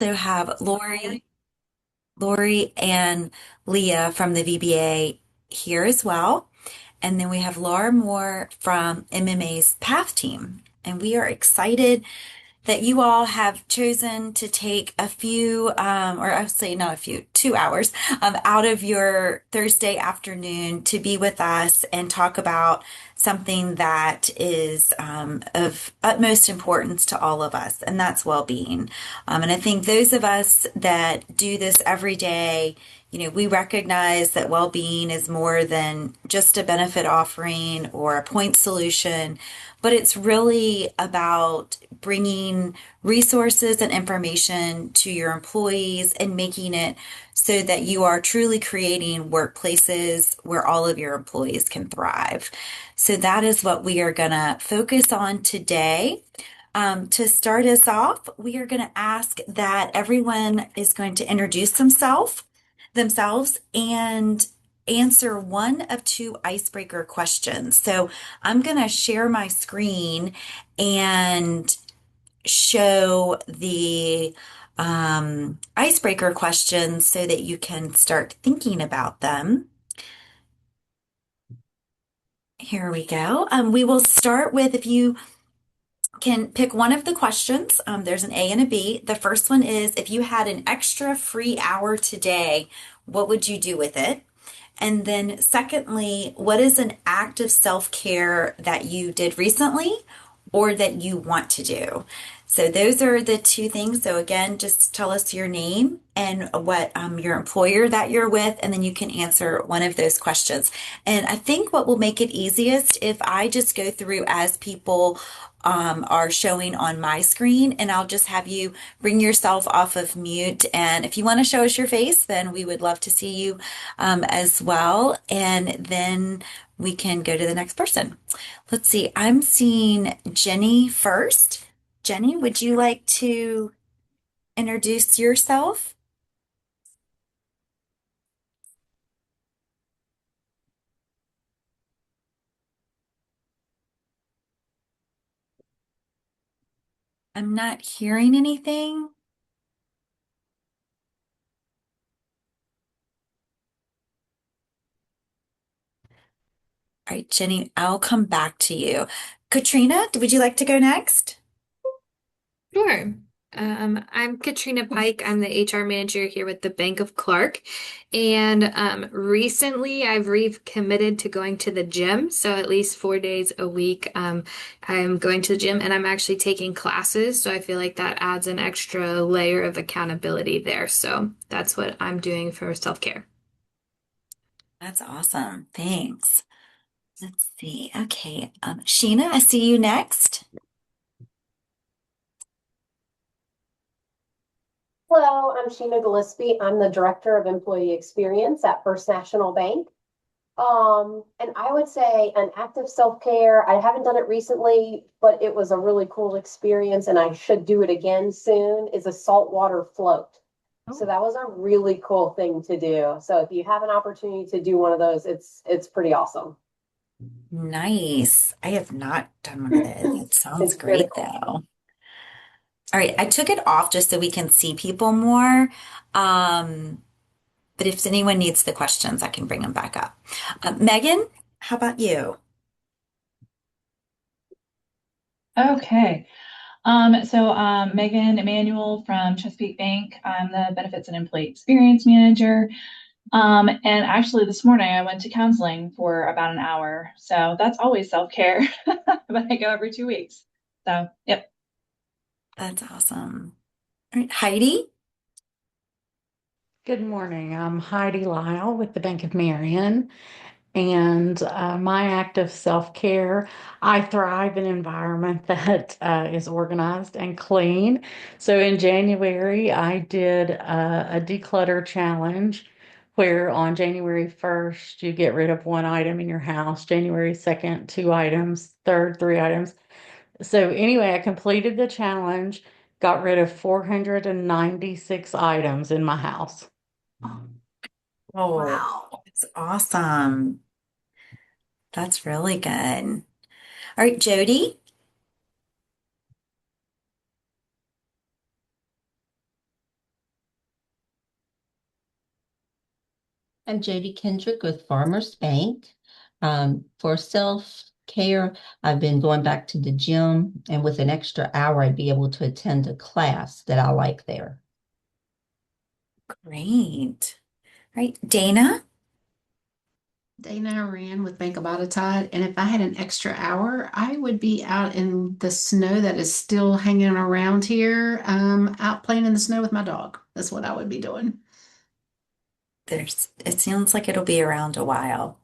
also have Lori and Leah from the VBA here as well. And then we have Laura Moore from MMA's PATH team. And we are excited that you all have chosen to take a few, or I'll say not a few, 2 hours out of your Thursday afternoon to be with us and talk about something that is of utmost importance to all of us, and that's well-being. And I think those of us that do this every day, we recognize that well-being is more than just a benefit offering or a point solution, but it's really about bringing resources and information to your employees and making it so that you are truly creating workplaces where all of your employees can thrive. So that is what we are going to focus on today. To start us off, we are going to ask that everyone is going to introduce themselves and answer one of two icebreaker questions. So I'm going to share my screen and show the icebreaker questions so that you can start thinking about them. Here we go. We will start with if you can pick one of the questions. There's an A and a B. The first one is if you had an extra free hour today, what would you do with it? And then, secondly, what is an act of self-care that you did recently or that you want to do? So, those are the two things. So, again, just tell us your name and what your employer that you're with, and then you can answer one of those questions. And I think what will make it easiest if I just go through as people are showing on my screen, and I'll just have you bring yourself off of mute. And if you want to show us your face, then we would love to see you as well. And then we can go to the next person. Let's see. I'm seeing Jenny first. Jenny, would you like to introduce yourself? I'm not hearing anything. All right, Jenny, I'll come back to you. Katrina, would you like to go next? Sure. I'm Katrina Pike. I'm the HR manager here with the Bank of Clark. And recently I've recommitted to going to the gym. So at least 4 days a week, I'm going to the gym and I'm actually taking classes. So I feel like that adds an extra layer of accountability there. So that's what I'm doing for self-care. That's awesome. Thanks. Let's see. Okay. Sheena, I see you next. Hello, I'm Sheena Gillespie. I'm the Director of Employee Experience at First National Bank. And I would say an active self-care. I haven't done it recently, but it was a really cool experience and I should do it again soon, is a saltwater float. So that was a really cool thing to do. So if you have an opportunity to do one of those, it's pretty awesome. Nice. I have not done one of those. It sounds It's really great cool. though. All right. I took it off just so we can see people more. Um, but if anyone needs the questions, I can bring them back up. Megan, how about you? Okay. Megan Emanuel from Chesapeake Bank. I'm the Benefits and Employee Experience Manager. And actually, this morning I went to counseling for about an hour. So that's always self-care, but I go every 2 weeks. So, yep. That's awesome. All right. Heidi? Good morning. I'm Heidi Lyle with the Bank of Marion, and my act of self-care, I thrive in an environment that is organized and clean. So in January, I did a declutter challenge where on January 1st, you get rid of one item in your house, January 2nd, two items, third, three items. So anyway, I completed the challenge, got rid of 496 items in my house. Oh, Wow. that's awesome. That's really good. All right, Jody? I'm Jody Kendrick with Farmers Bank. For self-care, I've been going back to the gym, and with an extra hour, I'd be able to attend a class that I like there. Great. Right. Dana? Dana ran with Bank of Botetourt, and if I had an extra hour, I would be out in the snow that is still hanging around here, out playing in the snow with my dog. That's what I would be doing. It sounds like it'll be around a while.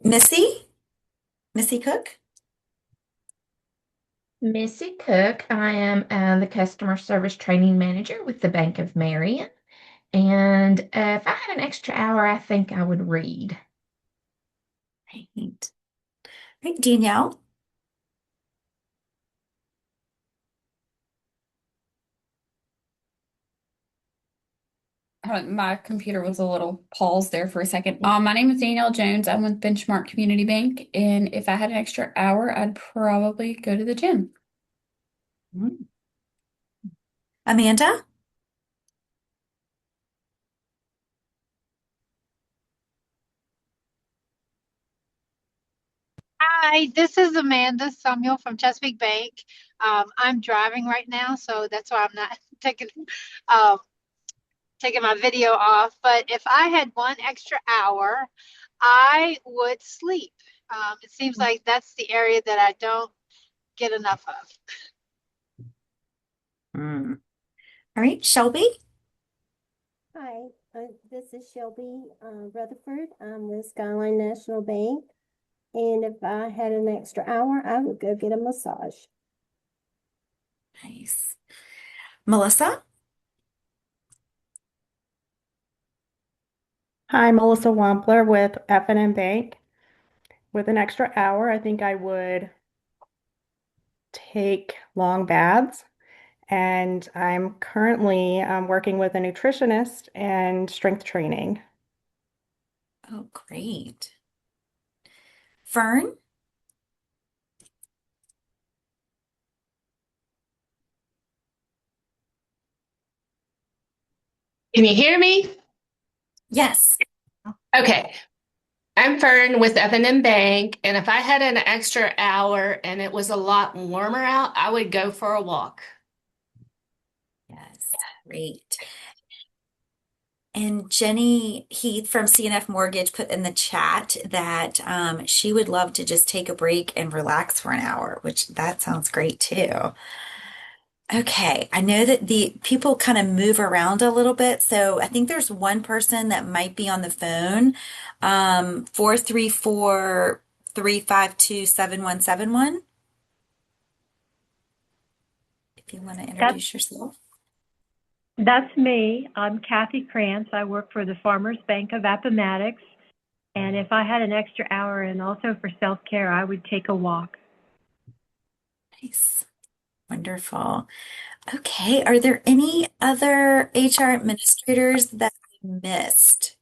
Missy? Missy Cook? Missy Cook. I am the customer service training manager with the Bank of Marion. And if I had an extra hour, I think I would read. Right. Right. Danielle? My computer was a little paused there for a second. My name is Danielle Jones. I'm with Benchmark Community Bank, and if I had an extra hour, I'd probably go to the gym. Amanda? Hi, this is Amanda Samuel from Chesapeake Bank. I'm driving right now, so that's why I'm not um, taking my video off. But if I had one extra hour, I would sleep. It seems like that's the area that I don't get enough of. Mm. All right. Shelby? Hi, this is Shelby Rutherford. I'm with Skyline National Bank. And if I had an extra hour, I would go get a massage. Nice. Melissa? Hi, Melissa Wampler with F&M Bank. With an extra hour, I think I would take long baths. And I'm currently working with a nutritionist and strength training. Oh, great. Fern? Can you hear me? Yes. Okay. I'm Fern with F&M Bank, and if I had an extra hour and it was a lot warmer out, I would go for a walk. Yes. Great. And Jenny Heath from CNF Mortgage put in the chat that she would love to just take a break and relax for an hour, which that sounds great too. Okay, I know that the people kind of move around a little bit, so I think there's one person that might be on the phone. 434-352-7171. If you want to introduce yourself. That's me. I'm Kathy Krantz. I work for the Farmers Bank of Appomattox. And if I had an extra hour and also for self-care, I would take a walk. Nice. Wonderful. Okay, are there any other HR administrators that we missed?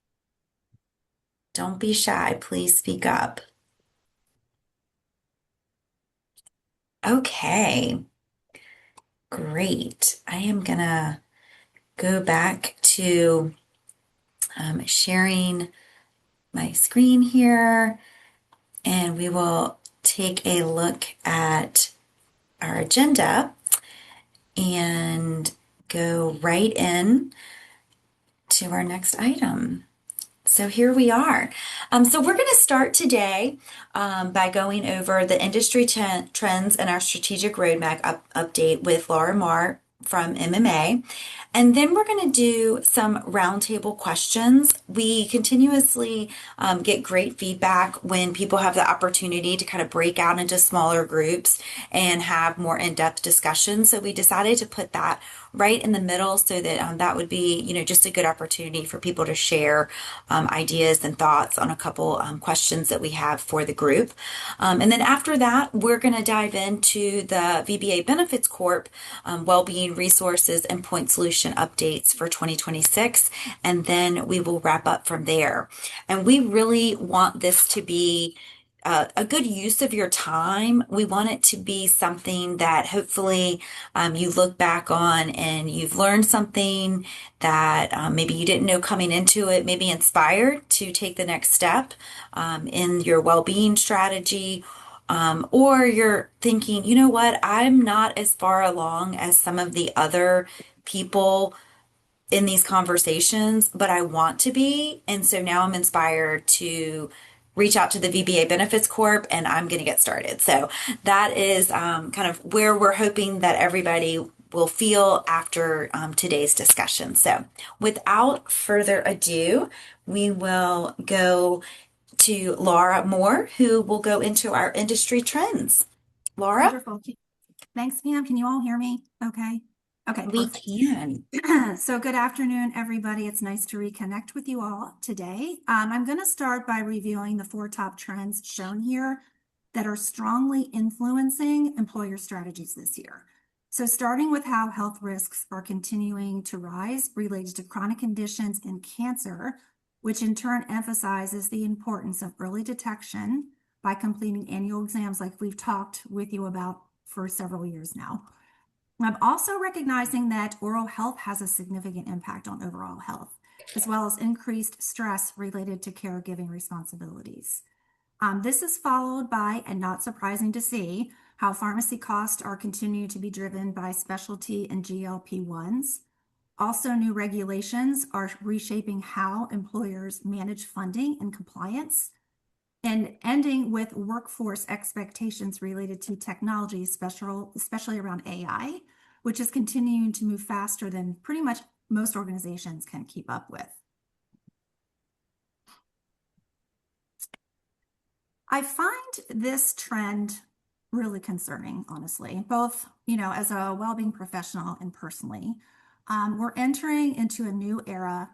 Don't be shy, please speak up. Okay, great. I am gonna go back to sharing my screen here, and we will take a look at our agenda and go right in to our next item. So here we are. So we're going to start today by going over the industry trends and our strategic roadmap update with Laura Marr from MMA. And then we're going to do some roundtable questions. We continuously get great feedback when people have the opportunity to kind of break out into smaller groups and have more in-depth discussions. So we decided to put that right in the middle so that that would be, just a good opportunity for people to share ideas and thoughts on a couple questions that we have for the group. And then after that, we're going to dive into the VBA Benefits Corp Wellbeing Resources and Point Solution updates for 2026. And then we will wrap up from there. And we really want this to be a good use of your time. We want it to be something that hopefully you look back on and you've learned something that maybe you didn't know coming into it, maybe inspired to take the next step in your well-being strategy. Or you're thinking, you know what, I'm not as far along as some of the other people in these conversations, but I want to be. And so now I'm inspired to reach out to the VBA Benefits Corp and I'm going to get started. So that is kind of where we're hoping that everybody will feel after today's discussion. So without further ado, we will go to Laura Moore, who will go into our industry trends. Laura? Wonderful. Thanks, Pam. Can you all hear me? Okay. Okay, We perfect. can. So good afternoon, everybody. It's nice to reconnect with you all today. I'm going to start by reviewing the 4 top trends shown here that are strongly influencing employer strategies this year. So starting with how health risks are continuing to rise related to chronic conditions and cancer, which in turn emphasizes the importance of early detection by completing annual exams like we've talked with you about for several years now. I'm also recognizing that oral health has a significant impact on overall health, as well as increased stress related to caregiving responsibilities. This is followed by, and not surprising to see, how pharmacy costs are continuing to be driven by specialty and GLP-1s. Also, new regulations are reshaping how employers manage funding and compliance, and ending with workforce expectations related to technology, especially around AI, which is continuing to move faster than pretty much most organizations can keep up with. I find this trend really concerning, honestly, both, as a well-being professional and personally. We're entering into a new era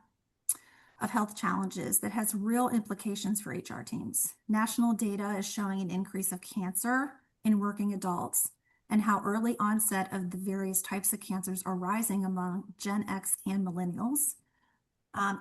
of health challenges that has real implications for HR teams. National data is showing an increase of cancer in working adults and how early onset of the various types of cancers are rising among Gen X and millennials.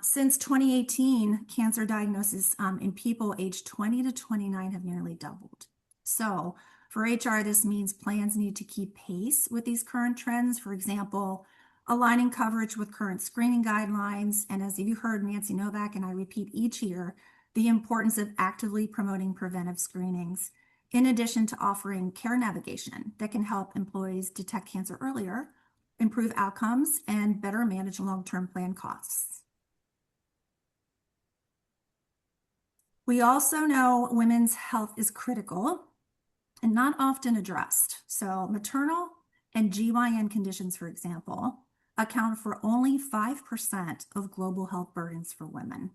Since 2018, cancer diagnoses in people aged 20 to 29 have nearly doubled. So for HR, this means plans need to keep pace with these current trends. For example, aligning coverage with current screening guidelines. And as you heard Nancy Novak and I repeat each year, the importance of actively promoting preventive screenings, in addition to offering care navigation that can help employees detect cancer earlier, improve outcomes, and better manage long-term plan costs. We also know women's health is critical and not often addressed. So maternal and GYN conditions, for example, account for only 5% of global health burdens for women.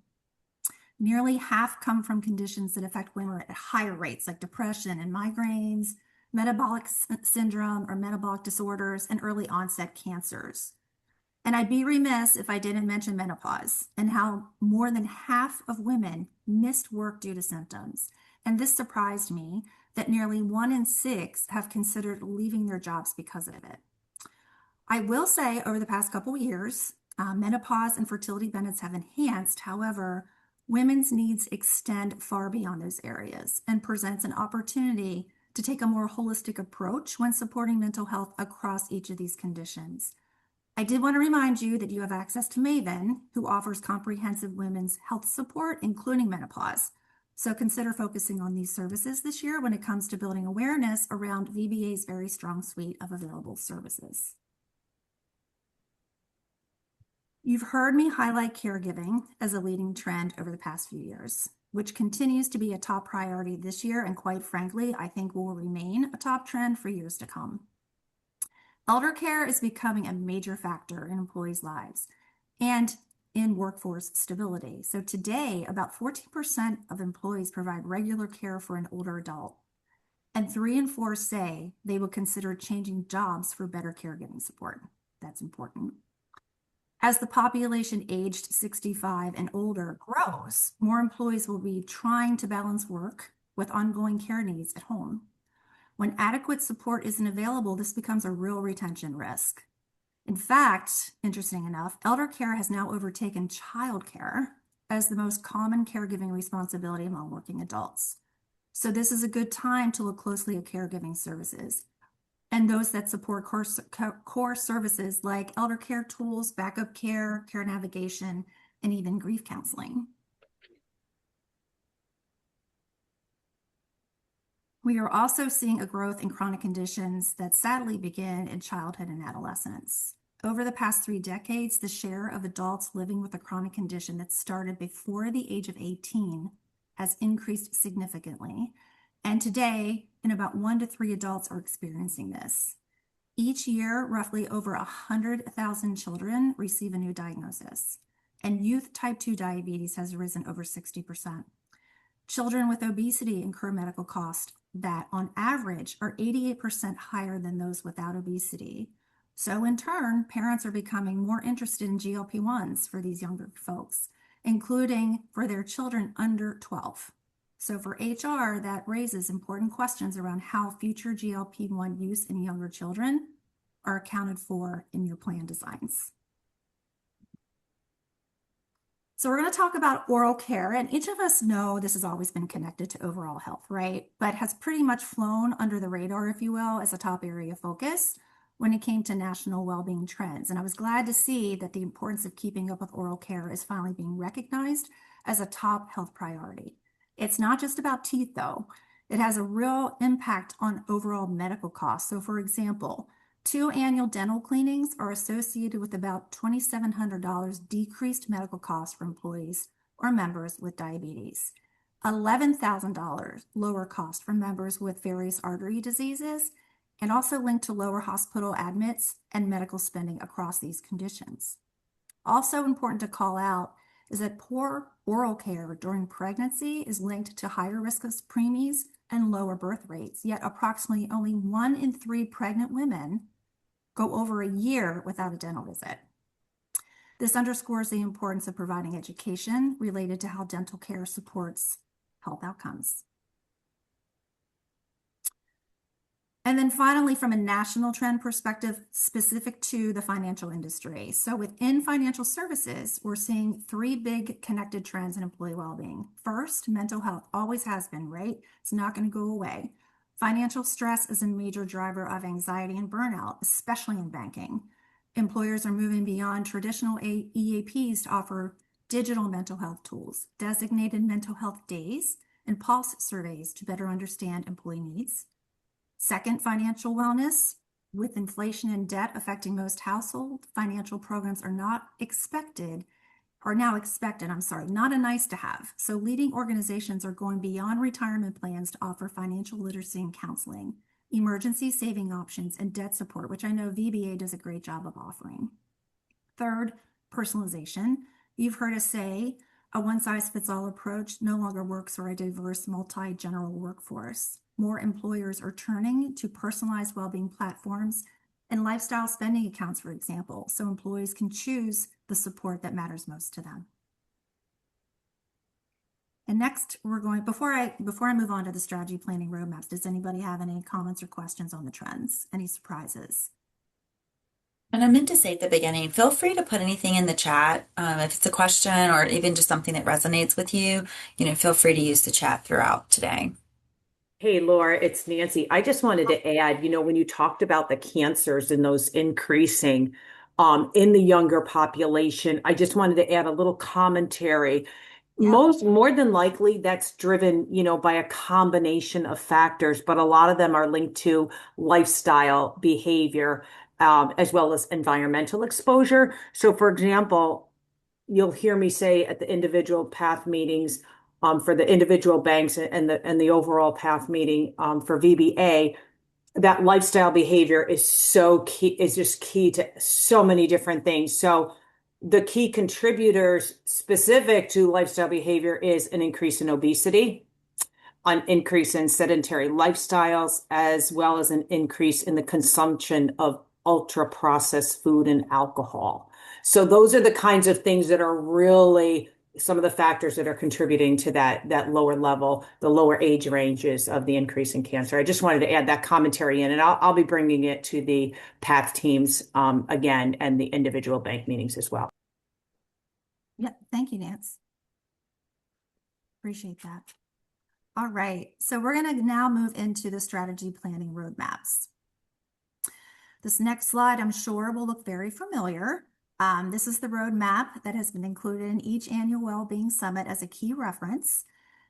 Nearly half come from conditions that affect women at higher rates, like depression and migraines, metabolic syndrome or metabolic disorders, and early onset cancers. And I'd be remiss if I didn't mention menopause and how more than half of women missed work due to symptoms. And this surprised me that nearly 1 in 6 have considered leaving their jobs because of it. I will say over the past couple of years, menopause and fertility benefits have enhanced. However, women's needs extend far beyond those areas and presents an opportunity to take a more holistic approach when supporting mental health across each of these conditions. I did want to remind you that you have access to Maven, who offers comprehensive women's health support, including menopause. So consider focusing on these services this year when it comes to building awareness around VBA's very strong suite of available services. You've heard me highlight caregiving as a leading trend over the past few years, which continues to be a top priority this year, and quite frankly, I think will remain a top trend for years to come. Elder care is becoming a major factor in employees' lives and in workforce stability. So today, about 14% of employees provide regular care for an older adult, and 3 in 4 say they would consider changing jobs for better caregiving support. That's important. As the population aged 65 and older grows, more employees will be trying to balance work with ongoing care needs at home. When adequate support isn't available, this becomes a real retention risk. In fact, interesting enough, elder care has now overtaken childcare as the most common caregiving responsibility among working adults. So this is a good time to look closely at caregiving services and those that support core services like elder care tools, backup care, care navigation, and even grief counseling. We are also seeing a growth in chronic conditions that sadly begin in childhood and adolescence. Over the past 3 decades, the share of adults living with a chronic condition that started before the age of 18 has increased significantly. And today, in about 1 to 3 adults are experiencing this. Each year, roughly over 100,000 children receive a new diagnosis, and youth type 2 diabetes has risen over 60%. Children with obesity incur medical costs that, on average, are 88% higher than those without obesity. So, in turn, parents are becoming more interested in GLP-1s for these younger folks, including for their children under 12. So, for HR, that raises important questions around how future GLP-1 use in younger children are accounted for in your plan designs. So we're going to talk about oral care, and each of us know this has always been connected to overall health, right? But has pretty much flown under the radar, if you will, as a top area of focus when it came to national well-being trends. And I was glad to see that the importance of keeping up with oral care is finally being recognized as a top health priority. It's not just about teeth, though. It has a real impact on overall medical costs. So for example, 2 annual dental cleanings are associated with about $2,700 decreased medical costs for employees or members with diabetes, $11,000 lower cost for members with various artery diseases, and also linked to lower hospital admits and medical spending across these conditions. Also important to call out is that poor oral care during pregnancy is linked to higher risk of preemies and lower birth rates, yet approximately only 1 in 3 pregnant women go over a year without a dental visit. This underscores the importance of providing education related to how dental care supports health outcomes. And then finally, from a national trend perspective, specific to the financial industry. So within financial services, we're seeing 3 big connected trends in employee well-being. First, mental health always has been, right? It's not going to go away. Financial stress is a major driver of anxiety and burnout, especially in banking. Employers are moving beyond traditional EAPs to offer digital mental health tools, designated mental health days, and pulse surveys to better understand employee needs. Second, financial wellness. With inflation and debt affecting most households, financial programs are now expected, not a nice to have. So leading organizations are going beyond retirement plans to offer financial literacy and counseling, emergency saving options, and debt support, which I know VBA does a great job of offering. Third, personalization. You've heard us say a one-size-fits-all approach no longer works for a diverse multi-general workforce. More employers are turning to personalized well-being platforms and lifestyle spending accounts, for example, so employees can choose the support that matters most to them. And next, before I move on to the strategy planning roadmaps, does anybody have any comments or questions on the trends? Any surprises? And I meant to say at the beginning, feel free to put anything in the chat. If it's a question or even just something that resonates with you, feel free to use the chat throughout today. Hey, Laura, it's Nancy. I just wanted to add, when you talked about the cancers and those increasing in the younger population, I just wanted to add a little commentary. Yeah. More than likely, that's driven, by a combination of factors, but a lot of them are linked to lifestyle behavior, as well as environmental exposure. So, for example, you'll hear me say at the individual path meetings, for the individual banks and the overall path meeting for VBA, that lifestyle behavior is so key, is just key to so many different things. So the key contributors specific to lifestyle behavior is an increase in obesity, an increase in sedentary lifestyles, as well as an increase in the consumption of ultra-processed food and alcohol. So those are the kinds of things that are really some of the factors that are contributing to that lower level, the lower age ranges of the increase in cancer. I just wanted to add that commentary in, and I'll be bringing it to the PATH teams again and the individual bank meetings as well. Yeah, thank you, Nance. Appreciate that. All right, so we're going to now move into the strategy planning roadmaps. This next slide, I'm sure, will look very familiar. This is the roadmap that has been included in each annual Wellbeing Summit as a key reference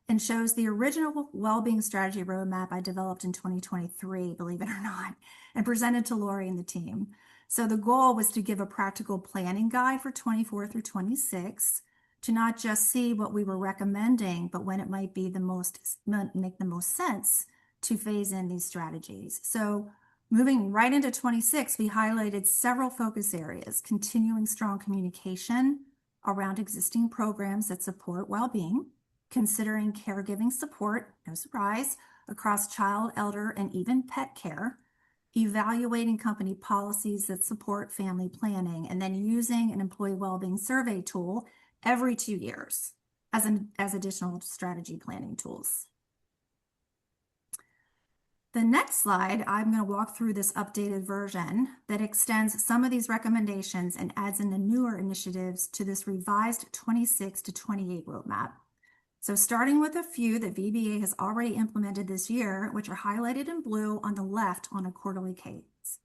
and shows the original Wellbeing Strategy Roadmap I developed in 2023, believe it or not, and presented to Lori and the team. So the goal was to give a practical planning guide for 24 through 26 to not just see what we were recommending, but when it might be make the most sense to phase in these strategies. So moving right into 26, we highlighted several focus areas: continuing strong communication around existing programs that support well-being, considering caregiving support, no surprise, across child, elder, and even pet care, evaluating company policies that support family planning, and then using an employee well-being survey tool every 2 years as additional strategy planning tools. The next slide, I'm going to walk through this updated version that extends some of these recommendations and adds in the newer initiatives to this revised 26 to 28 roadmap. So starting with a few that VBA has already implemented this year, which are highlighted in blue on the left on a quarterly cadence.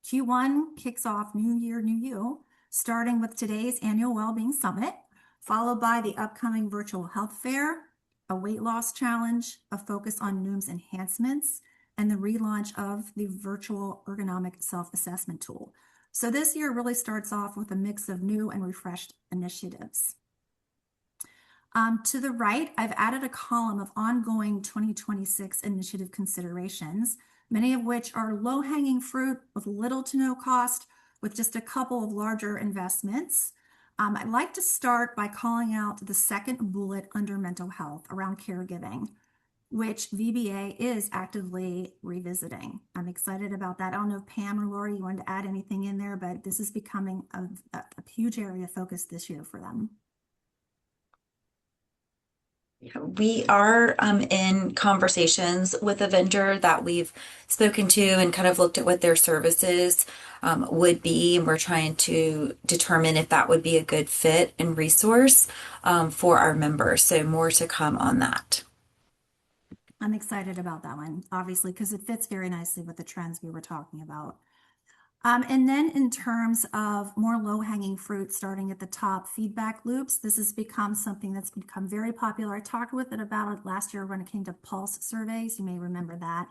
Q1 kicks off New Year, New You, starting with today's annual Wellbeing Summit, followed by the upcoming virtual health fair, a weight loss challenge, a focus on NOOMS enhancements, and the relaunch of the virtual ergonomic self-assessment tool. So this year really starts off with a mix of new and refreshed initiatives. To the right, I've added a column of ongoing 2026 initiative considerations, many of which are low-hanging fruit with little to no cost, with just a couple of larger investments. I'd like to start by calling out the second bullet under mental health around caregiving, which VBA is actively revisiting. I'm excited about that. I don't know if Pam or Lori, you wanted to add anything in there, but this is becoming a huge area of focus this year for them. We are in conversations with a vendor that we've spoken to and kind of looked at what their services would be. And we're trying to determine if that would be a good fit and resource for our members. So more to come on that. I'm excited about that one, obviously, because it fits very nicely with the trends we were talking about. And then in terms of more low-hanging fruit, starting at the top, feedback loops, this has become something that's become very popular. I talked about it last year when it came to pulse surveys. You may remember that.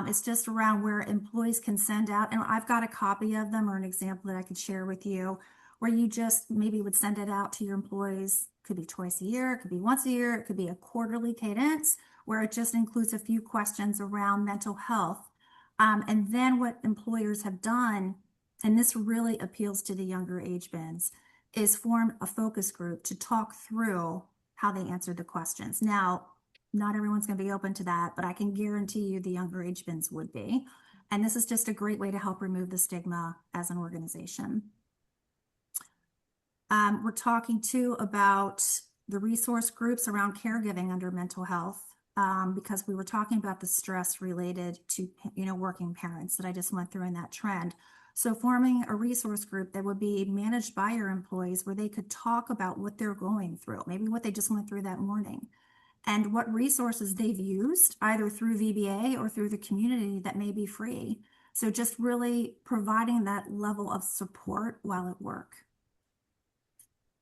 It's just around where employees can send out, and I've got a copy of them or an example that I could share with you, where you just maybe would send it out to your employees. It could be twice a year, it could be once a year, it could be a quarterly cadence, where it just includes a few questions around mental health. And then what employers have done, and this really appeals to the younger age bands, is form a focus group to talk through how they answered the questions. Now, not everyone's going to be open to that, but I can guarantee you the younger age bands would be. And this is just a great way to help remove the stigma as an organization. We're talking too about the resource groups around caregiving under mental health. Because we were talking about the stress related to, working parents that I just went through in that trend. So forming a resource group that would be managed by your employees where they could talk about what they're going through, maybe what they just went through that morning, and what resources they've used either through VBA or through the community that may be free. So just really providing that level of support while at work.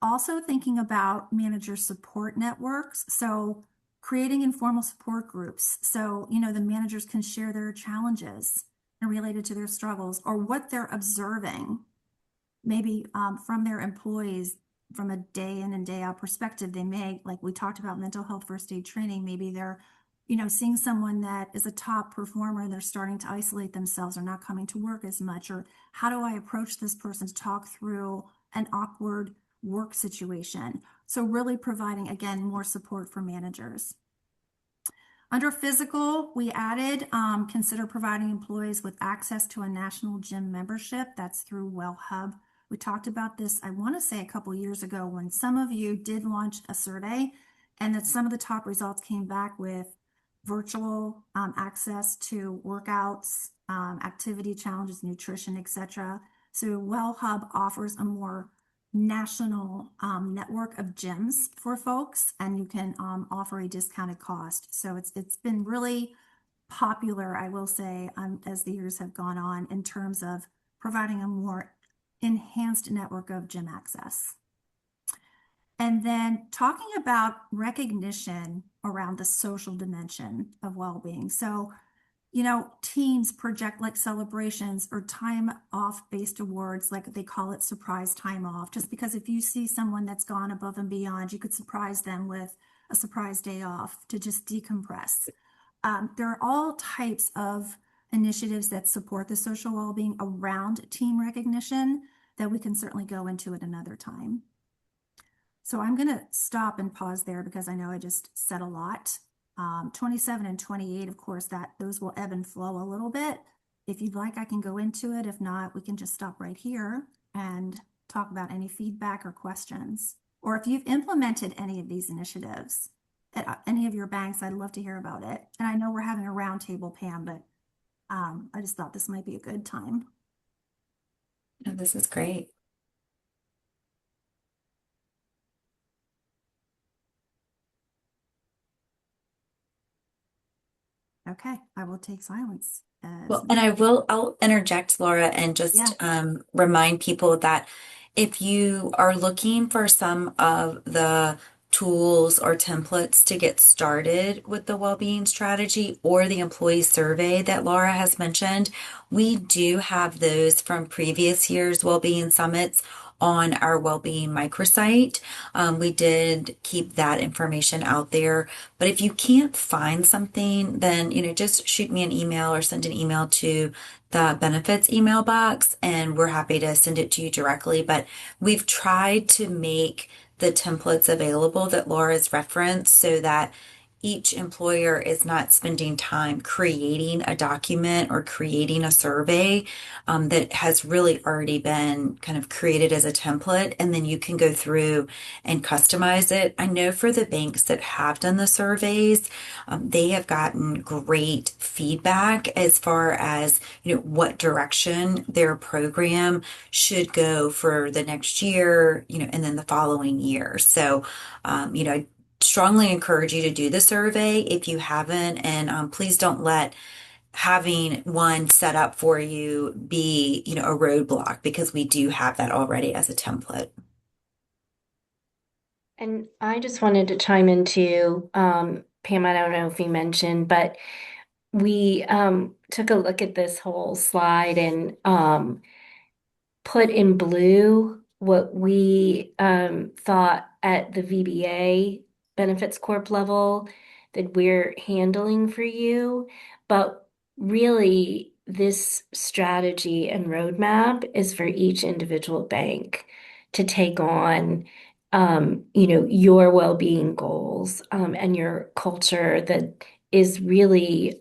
Also thinking about manager support networks. So creating informal support groups. So, the managers can share their challenges and related to their struggles or what they're observing, maybe from their employees from a day in and day out perspective. They may, like we talked about mental health first aid training, maybe they're, seeing someone that is a top performer and they're starting to isolate themselves or not coming to work as much, or how do I approach this person to talk through an awkward work situation? So really providing, again, more support for managers. Under physical, we added, consider providing employees with access to a national gym membership. That's through WellHub. We talked about this, I want to say a couple years ago, when some of you did launch a survey, and that some of the top results came back with virtual access to workouts, activity challenges, nutrition, etc. So WellHub offers a more national network of gyms for folks, and you can offer a discounted cost. So it's been really popular, I will say, as the years have gone on, in terms of providing a more enhanced network of gym access. And then talking about recognition around the social dimension of well-being. So, you know, teams project like celebrations or time off based awards, like they call it surprise time off, just because if you see someone that's gone above and beyond, you could surprise them with a surprise day off to just decompress. There are all types of initiatives that support the social well-being around team recognition that we can certainly go into at another time. So I'm going to stop and pause there because I know I just said a lot. 27 and 28, of course, those will ebb and flow a little bit. If you'd like, I can go into it. If not, we can just stop right here and talk about any feedback or questions. Or if you've implemented any of these initiatives at any of your banks, I'd love to hear about it. And I know we're having a roundtable, Pam, but I just thought this might be a good time. No, this is great. Okay, I will take silence. Well, and I'll interject, Laura, and just remind people that if you are looking for some of the tools or templates to get started with the well-being strategy or the employee survey that Laura has mentioned, we do have those from previous years' well-being summits on our well-being microsite. We did keep that information out there, but if you can't find something, then just shoot me an email or send an email to the benefits email box, and we're happy to send it to you directly. But we've tried to make the templates available that Laura's referenced so that each employer is not spending time creating a document or creating a survey that has really already been kind of created as a template, and then you can go through and customize it. I know for the banks that have done the surveys, they have gotten great feedback as far as what direction their program should go for the next year, and then the following year. So, I strongly encourage you to do the survey if you haven't, and please don't let having one set up for you be, a roadblock, because we do have that already as a template. And I just wanted to chime into, Pam, I don't know if you mentioned, but we took a look at this whole slide and put in blue what we thought at the VBA Benefits Corp level that we're handling for you. But really, this strategy and roadmap is for each individual bank to take on, your well-being goals and your culture that is really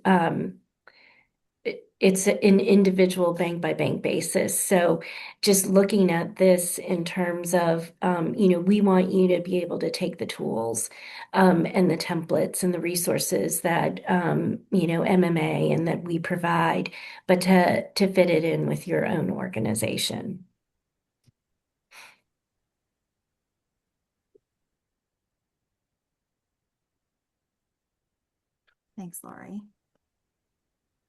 it's an individual bank by bank basis. So just looking at this in terms of, we want you to be able to take the tools and the templates and the resources that, MMA and that we provide, but to fit it in with your own organization. Thanks, Lori.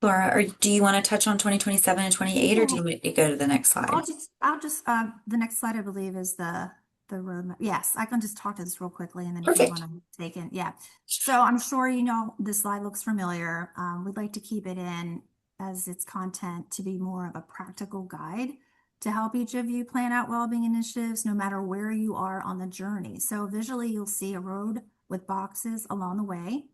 Laura, or do you want to touch on 2027 and 28, or do you want to go to the next slide? I'll just the next slide, I believe, is the roadmap. Yes, I can just talk to this real quickly, and then if you want to take it. Yeah. So I'm sure this slide looks familiar. We'd like to keep it in as its content to be more of a practical guide to help each of you plan out well-being initiatives, no matter where you are on the journey. So visually, you'll see a road with boxes along the way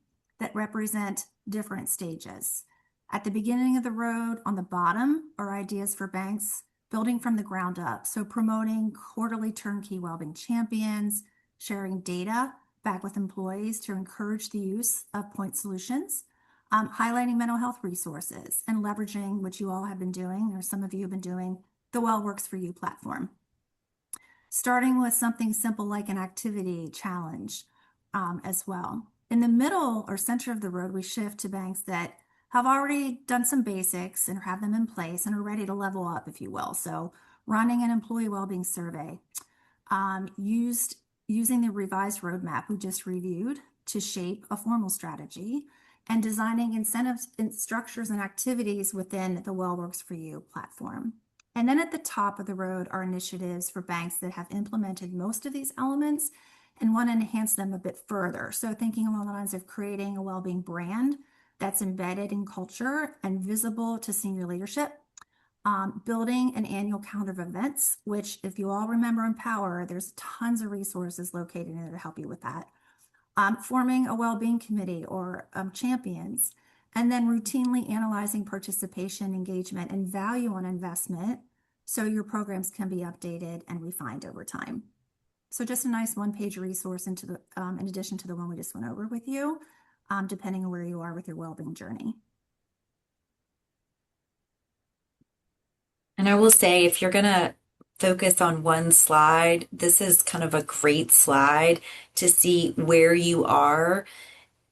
that represent different stages. At the beginning of the road, on the bottom, are ideas for banks building from the ground up. So promoting quarterly turnkey wellbeing champions, sharing data back with employees to encourage the use of point solutions, highlighting mental health resources, and leveraging, which you all have been doing, or some of you have been doing, the Well Works For You platform. Starting with something simple like an activity challenge as well. In the middle or center of the road, we shift to banks that have already done some basics and have them in place and are ready to level up, if you will. So running an employee well-being survey, using the revised roadmap we just reviewed to shape a formal strategy, and designing incentives and structures and activities within the Well Works for You platform. And then at the top of the road are initiatives for banks that have implemented most of these elements and want to enhance them a bit further. So thinking along the lines of creating a well-being brand that's embedded in culture and visible to senior leadership. Building an annual calendar of events, which if you all remember Empower, there's tons of resources located in there to help you with that. Forming a well-being committee or champions, and then routinely analyzing participation, engagement, and value on investment so your programs can be updated and refined over time. So just a nice one-page resource into the, in addition to the one we just went over with you, depending on where you are with your well-being journey. And I will say, if you're going to focus on one slide, this is kind of a great slide to see where you are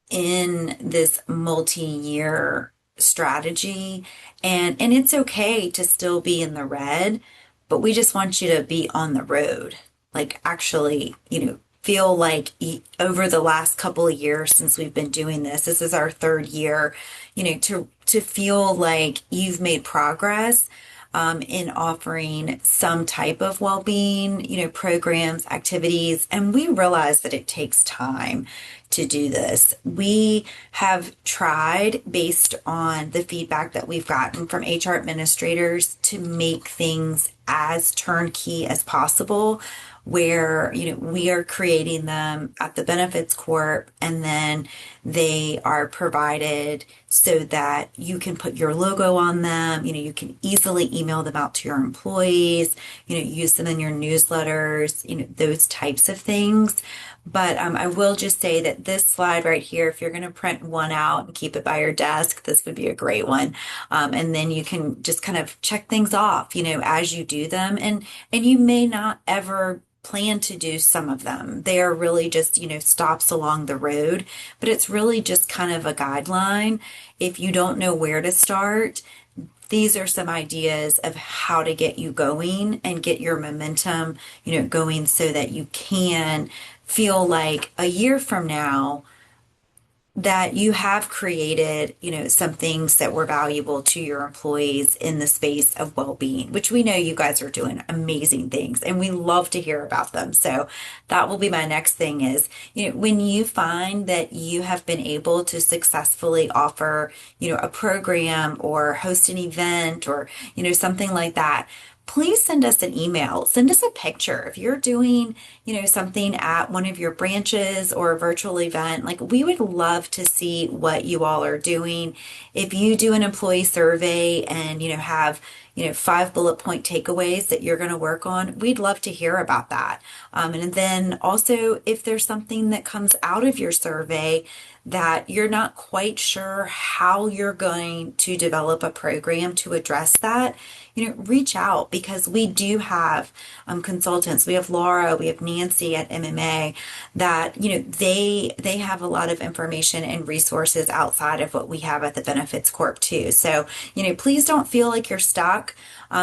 in this multi-year strategy. And it's okay to still be in the red, but we just want you to be on the road. Like actually, feel like over the last couple of years since we've been doing this is our third year, to feel like you've made progress in offering some type of well-being, programs, activities. And we realize that it takes time to do this. We have tried, based on the feedback that we've gotten from HR administrators, to make things as turnkey as possible, where we are creating them at the Benefits Corp, and then they are provided so that you can put your logo on them. You can easily email them out to your employees, use them in your newsletters, those types of things. But I will just say that this slide right here, if you're going to print one out and keep it by your desk, this would be a great one. And then you can just kind of check things off, as you do them. And you may not ever plan to do some of them. They are really just, stops along the road, but it's really just kind of a guideline. If you don't know where to start, these are some ideas of how to get you going and get your momentum, going so that you can feel like a year from now that you have created, some things that were valuable to your employees in the space of well-being, which we know you guys are doing amazing things and we love to hear about them. So that will be my next thing is, when you find that you have been able to successfully offer, a program or host an event or, something like that, please send us an email, send us a picture. If you're doing, something at one of your branches or a virtual event, like we would love to see what you all are doing. If you do an employee survey and, have, 5 bullet point takeaways that you're going to work on, we'd love to hear about that. And then also if there's something that comes out of your survey that you're not quite sure how you're going to develop a program to address that, reach out, because we do have consultants. We have Laura, we have Nancy at MMA that, they have a lot of information and resources outside of what we have at the Benefits Corp too. So, please don't feel like you're stuck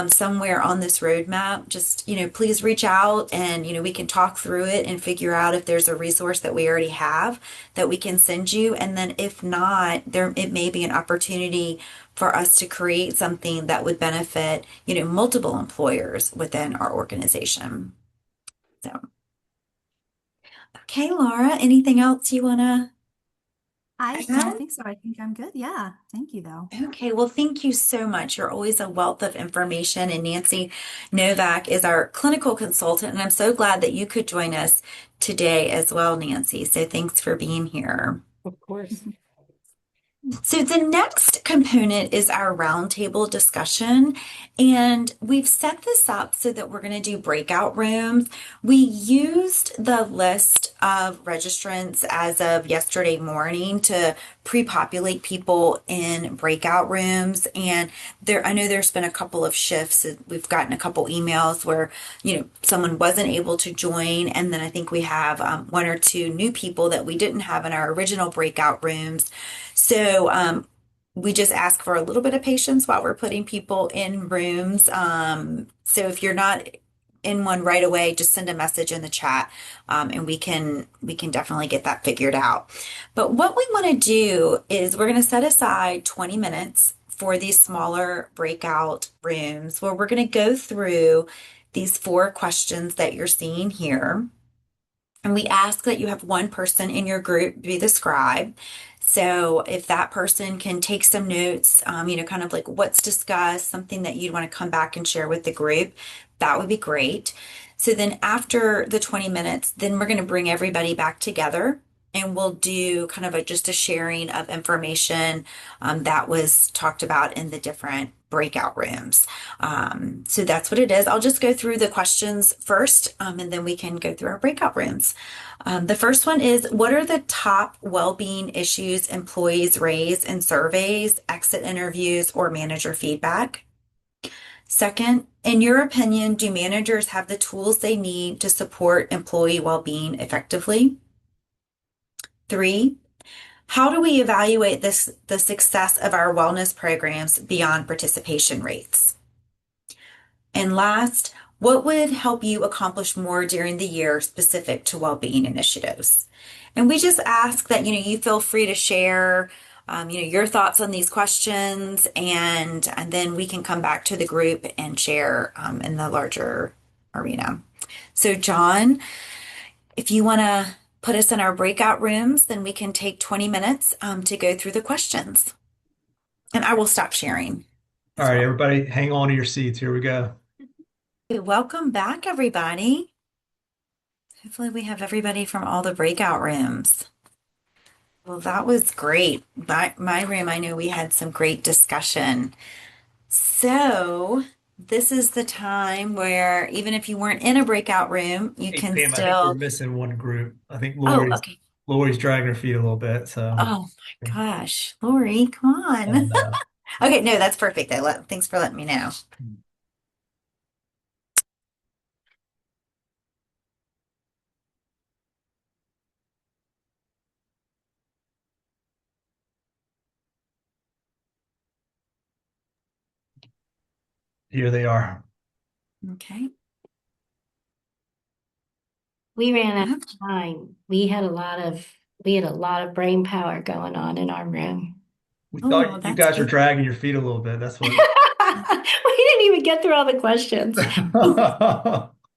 somewhere on this roadmap. Just, please reach out and, we can talk through it and figure out if there's a resource that we already have that we can send you. And then if not, it may be an opportunity for us to create something that would benefit, multiple employers within our organization. So, okay, Laura, anything else you want to I don't add? think so. I think I'm good. Yeah. Thank you, though. Okay, well, thank you so much. You're always a wealth of information. And Nancy Novak is our clinical consultant. And I'm so glad that you could join us today as well, Nancy. So thanks for being here. Of course. So the next component is our roundtable discussion, and we've set this up so that we're going to do breakout rooms. We used the list of registrants as of yesterday morning to pre-populate people in breakout rooms, and I know there's been a couple of shifts. We've gotten a couple emails where someone wasn't able to join, and then I think we have 1 or 2 new people that we didn't have in our original breakout rooms. So we just ask for a little bit of patience while we're putting people in rooms. So if you're not in one right away, just send a message in the chat, and we can definitely get that figured out. But what we want to do is we're going to set aside 20 minutes for these smaller breakout rooms where we're going to go through these 4 questions that you're seeing here. And we ask that you have one person in your group be the scribe. So if that person can take some notes, kind of like what's discussed, something that you'd want to come back and share with the group, that would be great. So then after the 20 minutes, then we're going to bring everybody back together and we'll do kind of just a sharing of information that was talked about in the different breakout rooms. So that's what it is. I'll just go through the questions first, and then we can go through our breakout rooms. The first one is, what are the top well-being issues employees raise in surveys, exit interviews, or manager feedback? Second, in your opinion, do managers have the tools they need to support employee well-being effectively? 3, how do we evaluate the success of our wellness programs beyond participation rates? And last, what would help you accomplish more during the year specific to well-being initiatives? And we just ask that, you feel free to share, your thoughts on these questions, and then we can come back to the group and share in the larger arena. So John, if you want to put us in our breakout rooms, then we can take 20 minutes to go through the questions. And I will stop sharing. All right, everybody, hang on to your seats. Here we go. Welcome back, everybody. Hopefully we have everybody from all the breakout rooms. Well, that was great. My room, I know we had some great discussion. So this is the time where even if you weren't in a breakout room, you Hey, can Pam, I think still. we're missing one group. I think Oh, okay. Lori's dragging her feet a little bit. So, Oh my gosh, Lori, come on. and, Okay, no, that's perfect. Thanks for letting me know. here they are. Okay. We ran out of time. We had a lot of brain power going on in our room. We Oh, thought you that's guys were good. dragging your feet a little bit. That's what. We didn't even get through all the questions.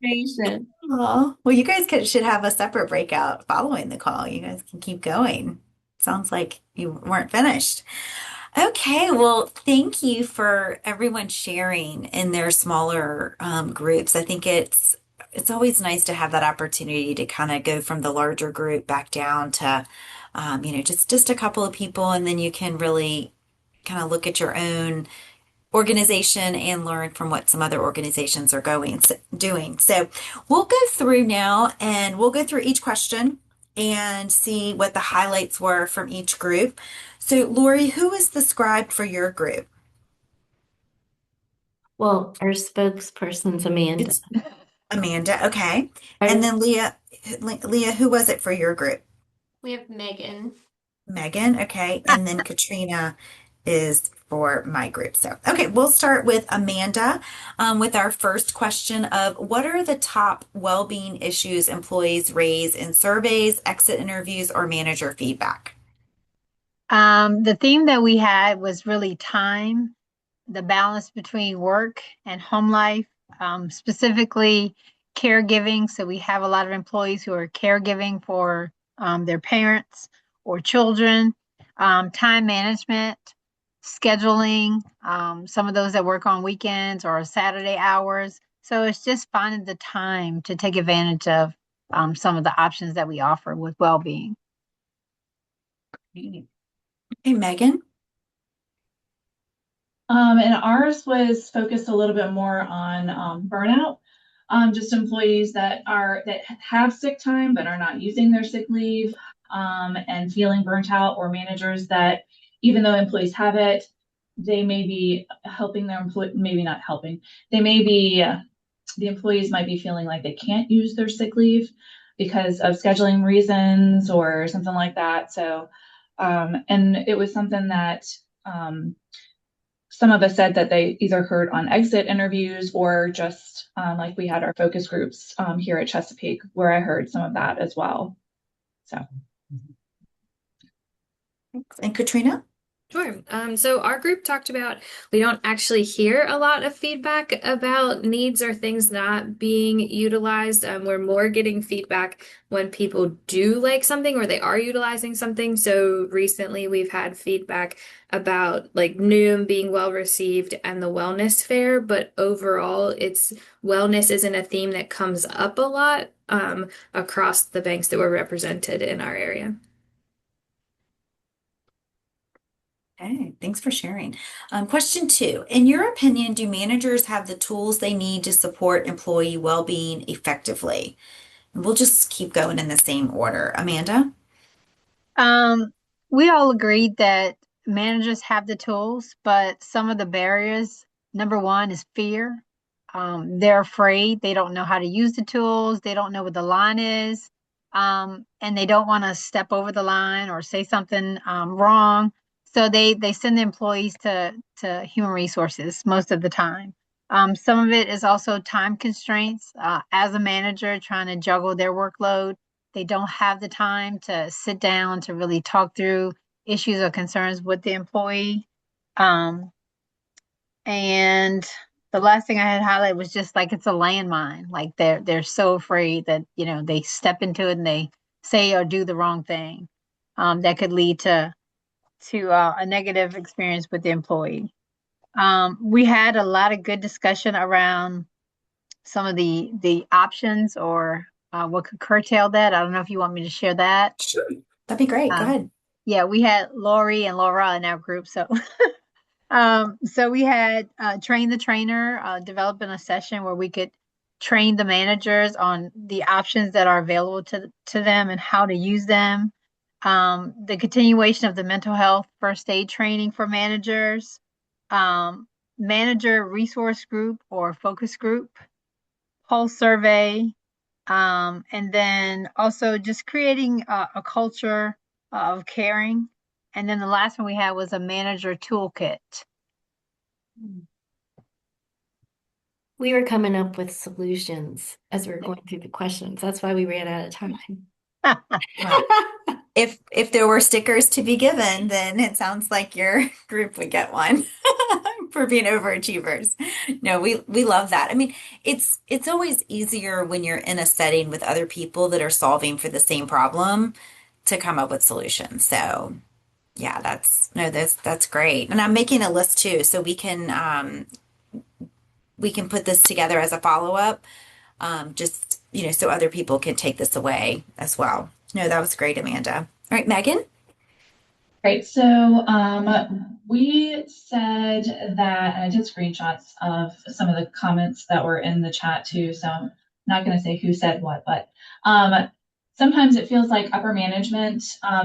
Patient. Oh, well, you guys should have a separate breakout following the call. You guys can keep going. Sounds like you weren't finished. Okay, well, thank you for everyone sharing in their smaller groups. I think it's always nice to have that opportunity to kind of go from the larger group back down to just a couple of people, and then you can really kind of look at your own organization and learn from what some other organizations are doing. So we'll go through now and we'll go through each question and see what the highlights were from each group. So Lori, who is the scribe for your group? Well, our spokesperson's Amanda. It's Amanda, okay. And then Leah, who was it for your group? We have Megan. Megan, okay. And then Katrina is for my group. So, okay, we'll start with Amanda with our first question of what are the top well-being issues employees raise in surveys, exit interviews, or manager feedback? The theme that we had was really time, the balance between work and home life, specifically caregiving. So we have a lot of employees who are caregiving for their parents or children, time management, scheduling, some of those that work on weekends or Saturday hours. So it's just finding the time to take advantage of some of the options that we offer with well-being. Hey, Megan. And ours was focused a little bit more on burnout. Just employees that have sick time but are not using their sick leave, and feeling burnt out, or managers that even though employees have it, they may be helping their employee, maybe not helping. They may be the employees might be feeling like they can't use their sick leave because of scheduling reasons or something like that. So, and it was something that some of us said that they either heard on exit interviews or just like we had our focus groups here at Chesapeake, where I heard some of that as well. So. And Katrina? Sure. So our group talked about we don't actually hear a lot of feedback about needs or things not being utilized. We're more getting feedback when people do like something or they are utilizing something. So recently we've had feedback about like Noom being well received and the wellness fair, but overall it's wellness isn't a theme that comes up a lot across the banks that were represented in our area. Okay, thanks for sharing. Question 2. In your opinion, do managers have the tools they need to support employee well-being effectively? And we'll just keep going in the same order. Amanda? We all agreed that managers have the tools, but some of the barriers, number one is fear. They're afraid. They don't know how to use the tools. They don't know what the line is. And they don't want to step over the line or say something wrong. So they send the employees to human resources most of the time. Some of it is also time constraints. As a manager trying to juggle their workload, they don't have the time to sit down to really talk through issues or concerns with the employee. And the last thing I had highlighted was just like it's a landmine. Like they're so afraid that they step into it and they say or do the wrong thing. That could lead to a negative experience with the employee. We had a lot of good discussion around some of the options or what could curtail that. I don't know if you want me to share that. Sure. That'd be great. Go ahead. Yeah, we had Lori and Laura in our group. So so we had train the trainer, developing a session where we could train the managers on the options that are available to them and how to use them. The continuation of the mental health first aid training for managers, manager resource group or focus group, pulse survey, and then also just creating a culture of caring. And then the last one we had was a manager toolkit. We were coming up with solutions as we were going through the questions. That's why we ran out of time. If there were stickers to be given, then it sounds like your group would get one for being overachievers. No, we love that. I mean, it's always easier when you're in a setting with other people that are solving for the same problem to come up with solutions. So yeah, that's great. And I'm making a list too, so we can put this together as a follow-up, just so other people can take this away as well. No, that was great, Amanda. All right, Megan? Right, so we said that, and I did screenshots of some of the comments that were in the chat too, so I'm not going to say who said what, but sometimes it feels like upper management,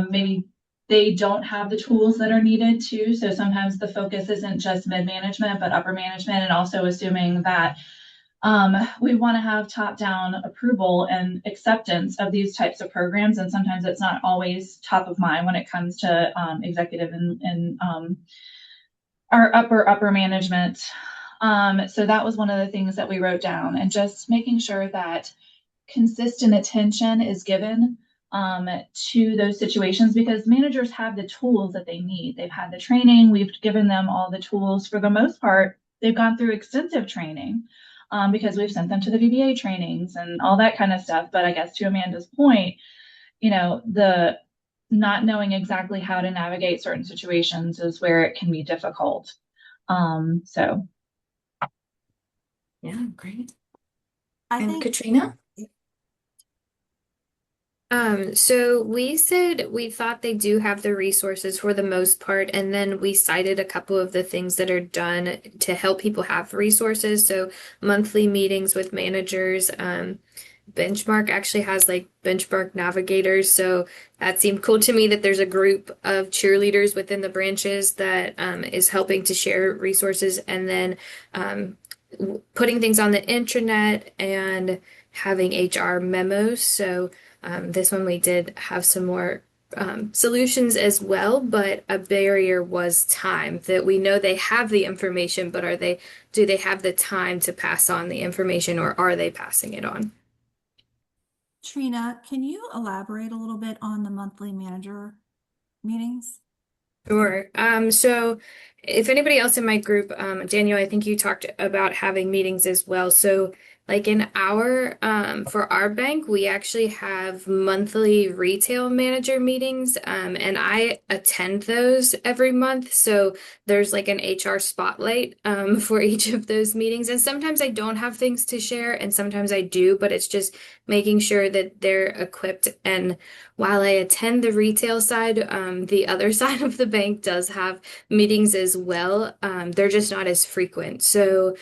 maybe they don't have the tools that are needed too, so sometimes the focus isn't just mid-management, but upper management, and also assuming that we want to have top-down approval and acceptance of these types of programs, and sometimes it's not always top of mind when it comes to executive and our upper management. So that was one of the things that we wrote down, and just making sure that consistent attention is given to those situations, because managers have the tools that they need. They've had the training, we've given them all the tools. For the most part, they've gone through extensive training. Because we've sent them to the VBA trainings and all that kind of stuff. But I guess to Amanda's point, the not knowing exactly how to navigate certain situations is where it can be difficult. So. Yeah, great. And Katrina? So we said we thought they do have the resources for the most part, and then we cited a couple of the things that are done to help people have resources. So monthly meetings with managers. Benchmark actually has like benchmark navigators. So that seemed cool to me that there's a group of cheerleaders within the branches that is helping to share resources, and then putting things on the intranet and having HR memos. So this one we did have some more solutions as well, but a barrier was time, that we know they have the information, but do they have the time to pass on the information, or are they passing it on? Trina, can you elaborate a little bit on the monthly manager meetings? Sure. So if anybody else in my group, Daniel, I think you talked about having meetings as well. So like in for our bank, we actually have monthly retail manager meetings, and I attend those every month. So there's like an HR spotlight, for each of those meetings. And sometimes I don't have things to share, and sometimes I do, but it's just making sure that they're equipped. And while I attend the retail side, the other side of the bank does have meetings as well. They're just not as frequent. So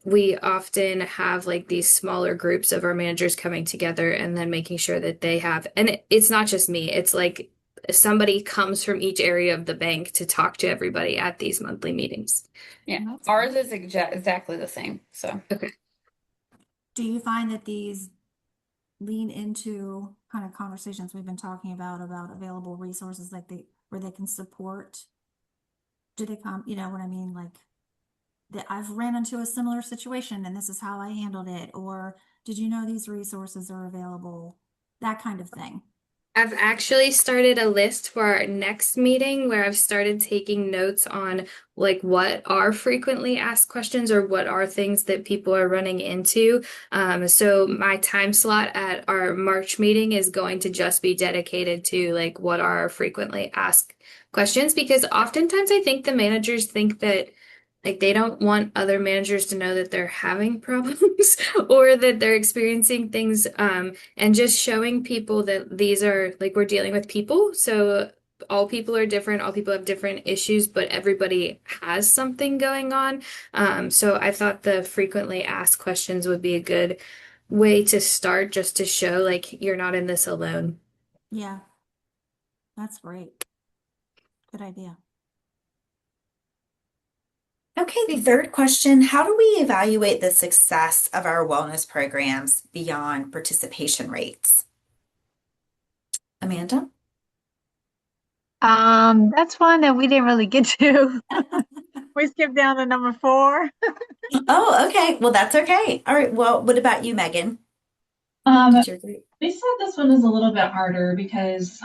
we often have like these smaller groups of our managers coming together and then making sure that they have, and it's not just me, it's like somebody comes from each area of the bank to talk to everybody at these monthly meetings. Yeah, ours is exactly the same. So, okay. Do you find that these lean into kind of conversations we've been talking about available resources, like where they can support? Do they come, you know what I mean? Like that I've ran into a similar situation and this is how I handled it, or did you know these resources are available? That kind of thing. I've actually started a list for our next meeting where I've started taking notes on like what are frequently asked questions, or what are things that people are running into. So my time slot at our March meeting is going to just be dedicated to like what are our frequently asked questions, because oftentimes I think the managers think that like they don't want other managers to know that they're having problems or that they're experiencing things. And just showing people that these are like we're dealing with people. So all people are different, all people have different issues, but everybody has something going on. So I thought the frequently asked questions would be a good way to start, just to show like you're not in this alone. Yeah, that's great. Good idea. Okay, the third question, how do we evaluate the success of our wellness programs beyond participation rates? Amanda? That's one that we didn't really get to. We skipped down to number 4. Oh, okay. Well, that's okay. All right. Well, what about you, Megan? We said this one is a little bit harder because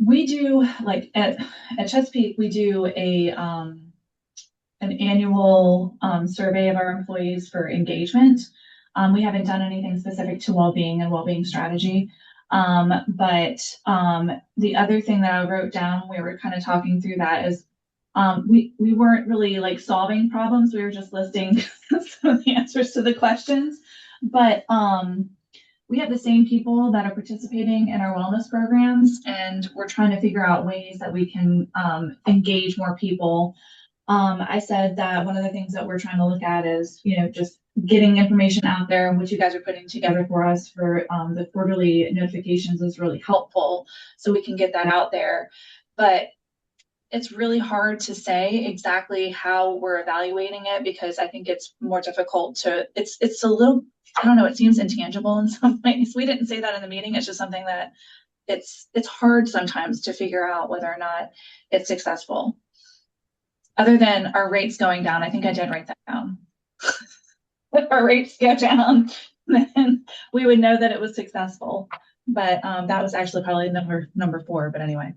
we do like at Chesapeake, we do an annual survey of our employees for engagement. We haven't done anything specific to well-being and well-being strategy. But the other thing that I wrote down, we were kind of talking through that, is we weren't really like solving problems. We were just listing some of the answers to the questions. But we have the same people that are participating in our wellness programs, and we're trying to figure out ways that we can engage more people. I said that one of the things that we're trying to look at is, just getting information out there, and what you guys are putting together for us for the quarterly notifications is really helpful, so we can get that out there. But it's really hard to say exactly how we're evaluating it, because I think it's more difficult to, it's a little, I don't know, it seems intangible in some ways. We didn't say that in the meeting. It's just something that it's hard sometimes to figure out whether or not it's successful. Other than our rates going down, I think I did write that down. If our rates go down, then we would know that it was successful. But that was actually probably number 4. But anyway,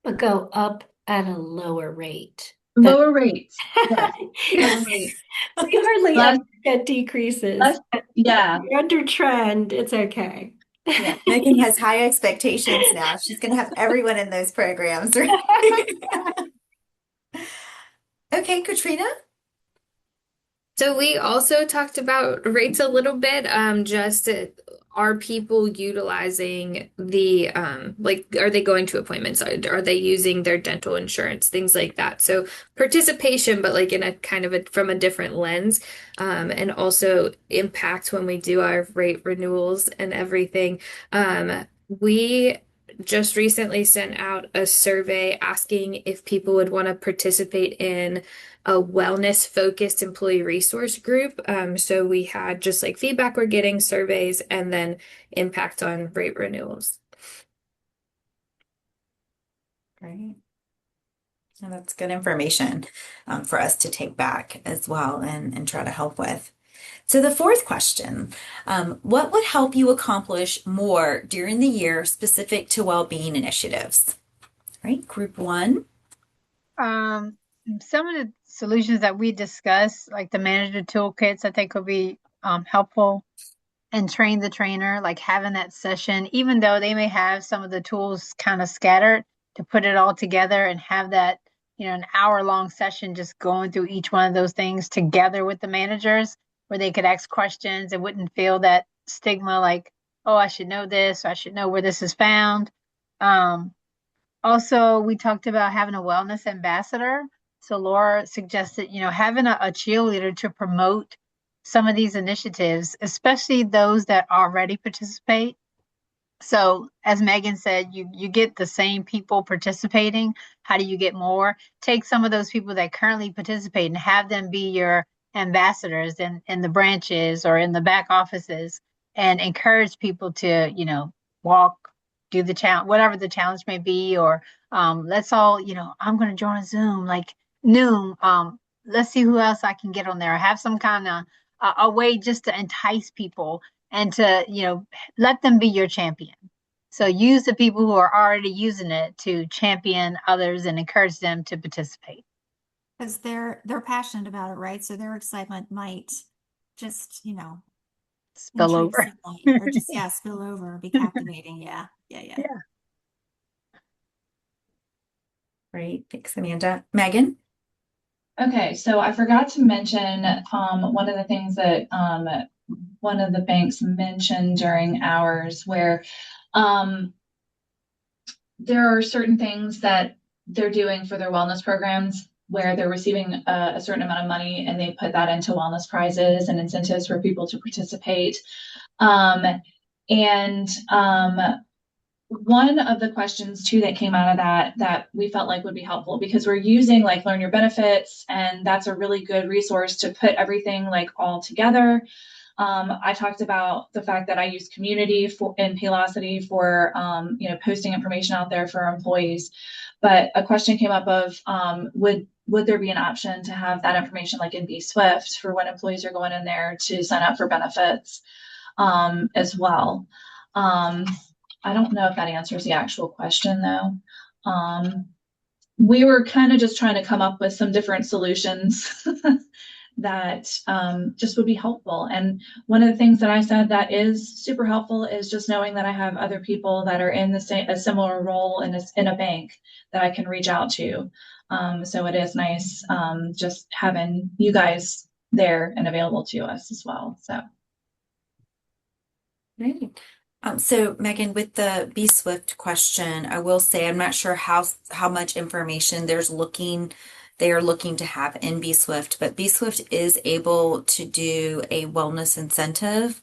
But go up at a lower rate. Lower rates. Yes. We hardly ever get decreases. Yeah. You're under trend. It's okay. Yeah. Megan has high expectations now. She's going to have everyone in those programs, right? Okay, Katrina? So we also talked about rates a little bit, just are people utilizing the, are they going to appointments? Are they using their dental insurance? Things like that. So participation, but like in a kind of from a different lens, and also impact when we do our rate renewals and everything. We just recently sent out a survey asking if people would want to participate in a wellness focused employee resource group. So we had just like feedback we're getting, surveys, and then impact on rate renewals. Great. And that's good information for us to take back as well and try to help with. So the fourth question, what would help you accomplish more during the year specific to well-being initiatives? Right, group one. Some of the solutions that we discussed, like the manager toolkits, I think would be helpful, and train the trainer, like having that session, even though they may have some of the tools kind of scattered, to put it all together and have that, an hour-long session just going through each one of those things together with the managers, where they could ask questions and wouldn't feel that stigma like, oh, I should know this, or I should know where this is found. Also, we talked about having a wellness ambassador. So Laura suggested, having a cheerleader to promote some of these initiatives, especially those that already participate. So as Megan said, you get the same people participating. How do you get more? Take some of those people that currently participate and have them be your ambassadors in the branches or in the back offices, and encourage people to, walk, do the challenge, whatever the challenge may be, or let's all, I'm going to join Zoom like noon. Let's see who else I can get on there. Have some kind of a way just to entice people and to, let them be your champion. So use the people who are already using it to champion others and encourage them to participate. Because they're passionate about it, right? So their excitement might just, spill over. Or just, spill over, be captivating. Yeah. Great. Thanks, Amanda. Megan? Okay, so I forgot to mention one of the things that one of the banks mentioned during hours, where there are certain things that they're doing for their wellness programs where they're receiving a certain amount of money, and they put that into wellness prizes and incentives for people to participate. One of the questions too that came out of that we felt like would be helpful, because we're using like Learn Your Benefits, and that's a really good resource to put everything like all together. I talked about the fact that I use Community in Paylocity for posting information out there for our employees. But a question came up of would there be an option to have that information like in bswift for when employees are going in there to sign up for benefits as well. I don't know if that answers the actual question though. We were kind of just trying to come up with some different solutions that just would be helpful. And one of the things that I said that is super helpful is just knowing that I have other people that are in a similar role in a bank that I can reach out to. So it is nice just having you guys there and available to us as well. So. Great. So Megan, with the bswift question, I will say I'm not sure how much information they are looking to have in bswift, but bswift is able to do a wellness incentive,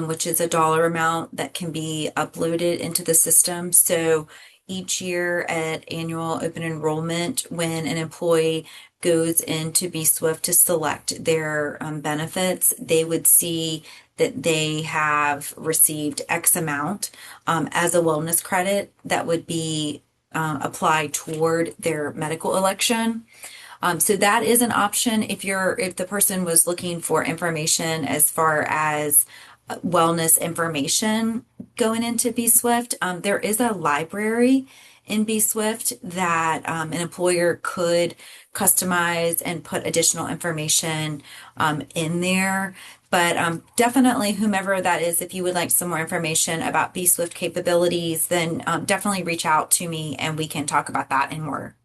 which is a dollar amount that can be uploaded into the system. So each year at annual open enrollment, when an employee goes into bswift to select their benefits, they would see that they have received X amount as a wellness credit that would be applied toward their medical election. So that is an option if the person was looking for information as far as wellness information going into bswift. There is a library in bswift that an employer could customize and put additional information in there. But definitely, whomever that is, if you would like some more information about bswift capabilities, then definitely reach out to me and we can talk about that in more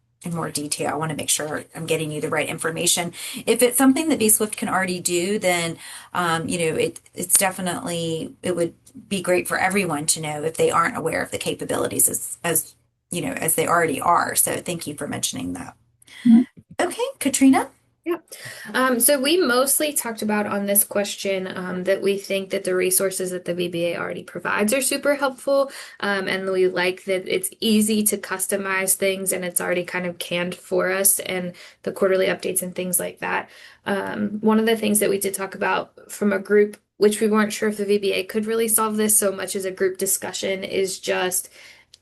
detail. I want to make sure I'm getting you the right information. If it's something that bswift can already do, then it's definitely, it would be great for everyone to know if they aren't aware of the capabilities as they already are. So thank you for mentioning that. Mm-hmm. Okay, Katrina. Yeah. So we mostly talked about on this question that we think that the resources that the VBA already provides are super helpful. And we like that it's easy to customize things and it's already kind of canned for us, and the quarterly updates and things like that. One of the things that we did talk about from a group, which we weren't sure if the VBA could really solve this so much as a group discussion, is just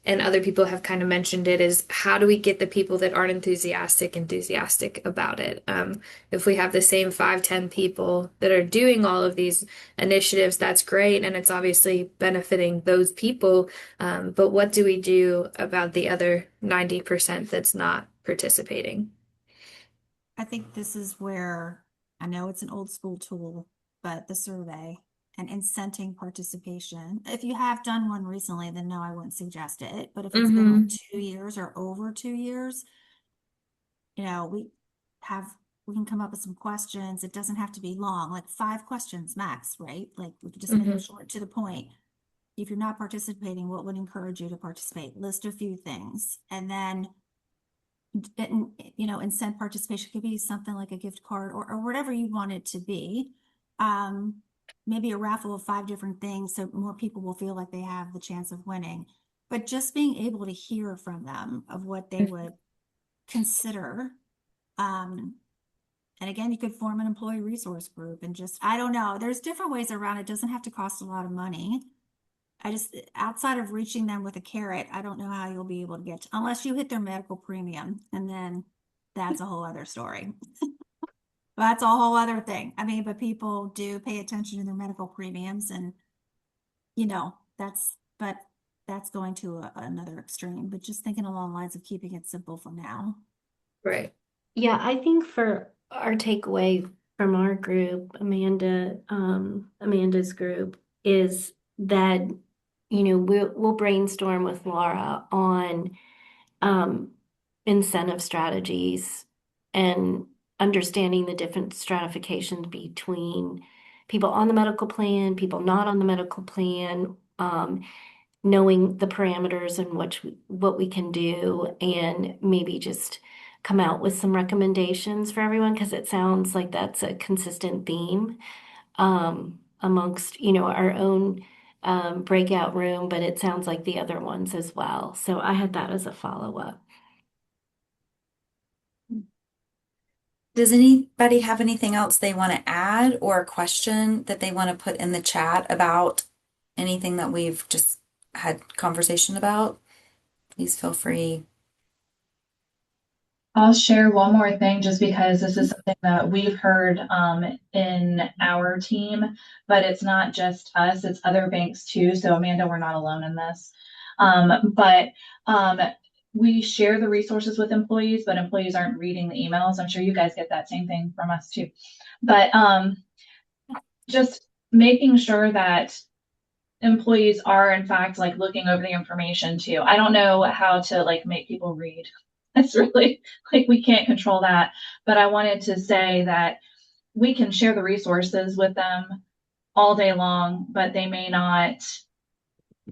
and other people have kind of mentioned it, is how do we get the people that aren't enthusiastic about it? If we have the same 5, 10 people that are doing all of these initiatives, that's great, and it's obviously benefiting those people. But what do we do about the other 90% that's not participating? I think this is where I know it's an old school tool, but the survey and incenting participation. If you have done one recently, then no, I wouldn't suggest it. But if it's been like 2 years or over 2 years, we we can come up with some questions. It doesn't have to be long, like 5 questions max, right? Like we could just make it short to the point. If you're not participating, what would encourage you to participate? List a few things, and then incent participation could be something like a gift card or whatever you want it to be. Maybe a raffle of 5 different things so more people will feel like they have the chance of winning. But just being able to hear from them of what they would consider. And again, you could form an employee resource group and I don't know, there's different ways around it. It doesn't have to cost a lot of money. Outside of reaching them with a carrot, I don't know how you'll be able to get unless you hit their medical premium, and then that's a whole other story. That's a whole other thing. I mean, but people do pay attention to their medical premiums, and that's going to another extreme. But just thinking along the lines of keeping it simple for now. Right. Yeah, I think for our takeaway from our group, Amanda's group, is that we'll brainstorm with Laura on incentive strategies and understanding the different stratifications between people on the medical plan, people not on the medical plan, knowing the parameters and what we can do, and maybe just come out with some recommendations for everyone, because it sounds like that's a consistent theme amongst our own breakout room, but it sounds like the other ones as well. So I had that as a follow-up. Does anybody have anything else they want to add or a question that they want to put in the chat about anything that we've just had conversation about? Please feel free. I'll share one more thing just because this is something that we've heard in our team, but it's not just us, it's other banks too. So Amanda, we're not alone in this. We share the resources with employees, but employees aren't reading the emails. I'm sure you guys get that same thing from us too. But just making sure that employees are in fact looking over the information too. I don't know how to make people read. That's really we can't control that. But I wanted to say that we can share the resources with them all day long, but they may not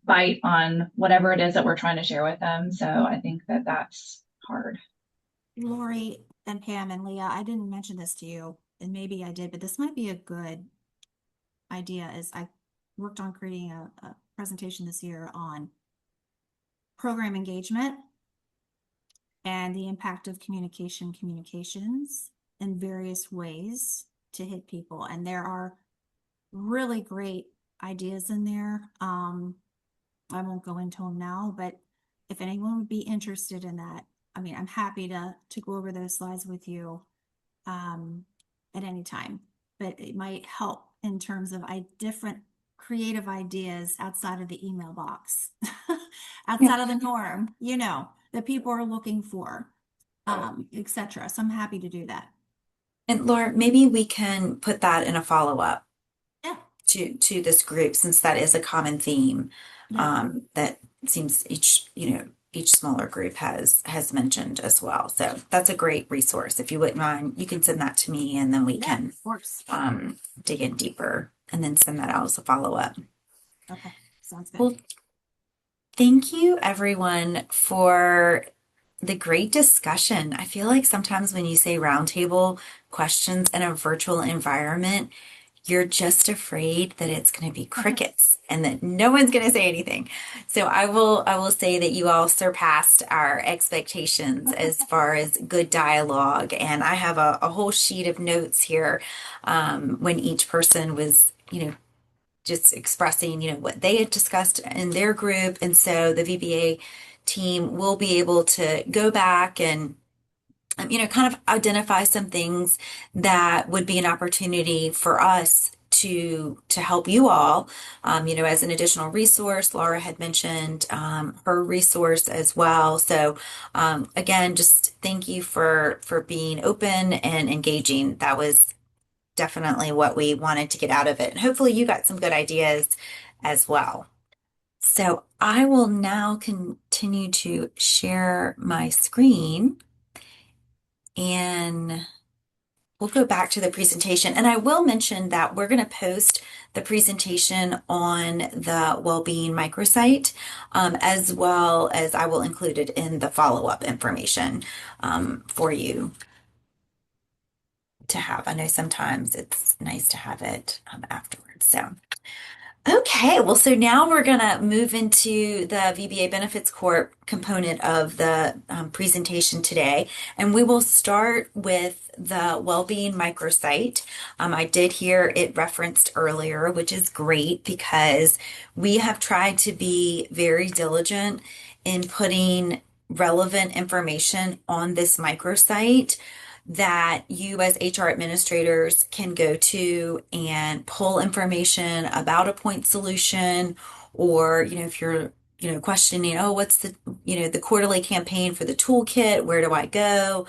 bite on whatever it is that we're trying to share with them. So I think that that's hard. Lori and Pam and Leah, I didn't mention this to you, and maybe I did, but this might be a good idea. Is I worked on creating a presentation this year on program engagement and the impact of communications in various ways to hit people. And there are really great ideas in there. I won't go into them now, but if anyone would be interested in that, I mean, I'm happy to go over those slides with you at any time, but it might help in terms of different creative ideas outside of the email box, outside of the norm, that people are looking for, etc. So I'm happy to do that. And Laura, maybe we can put that in a follow-up Yeah. to this group, since that is a common theme that seems each smaller group has mentioned as well. So that's a great resource. If you wouldn't mind, you can send that to me, and then we can of course. dig in deeper and then send that out as a follow-up. Okay, sounds good. Well, thank you everyone for the great discussion. I feel like sometimes when you say roundtable questions in a virtual environment, you're just afraid that it's going to be crickets and that no one's going to say anything. So I will say that you all surpassed our expectations as far as good dialogue. And I have a whole sheet of notes here when each person was, just expressing, what they had discussed in their group. And so the VBA team will be able to go back and kind of identify some things that would be an opportunity for us to help you all, as an additional resource. Laura had mentioned her resource as well. So again, just thank you for being open and engaging. That was definitely what we wanted to get out of it. And hopefully you got some good ideas as well. So I will now continue to share my screen, and we'll go back to the presentation. And I will mention that we're going to post the presentation on the Wellbeing microsite, as well as I will include it in the follow-up information for you to have. I know sometimes it's nice to have it afterwards. So, okay, well, so now we're going to move into the VBA Benefits Corp component of the presentation today, and we will start with the Wellbeing microsite. I did hear it referenced earlier, which is great because we have tried to be very diligent in putting relevant information on this microsite that you as HR administrators can go to and pull information about a point solution, or, if you're, questioning, oh, what's the quarterly campaign for the toolkit? Where do I go?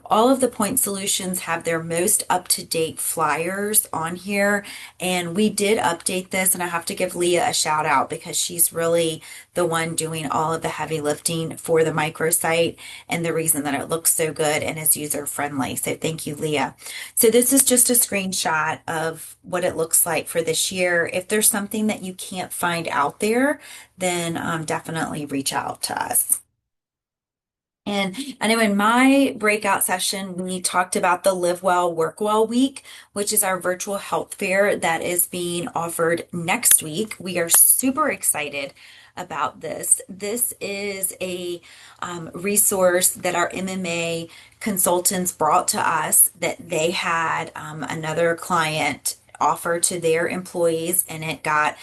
All of the point solutions have their most up-to-date flyers on here. And we did update this, and I have to give Leah a shout out because she's really the one doing all of the heavy lifting for the microsite and the reason that it looks so good and is user-friendly. So thank you, Leah. So this is just a screenshot of what it looks like for this year. If there's something that you can't find out there, then definitely reach out to us. And I know in my breakout session, we talked about the Live Well, Work Well week, which is our virtual health fair that is being offered next week. We are super excited about this. This is a resource that our MMA consultants brought to us that they had another client offer to their employees, and it got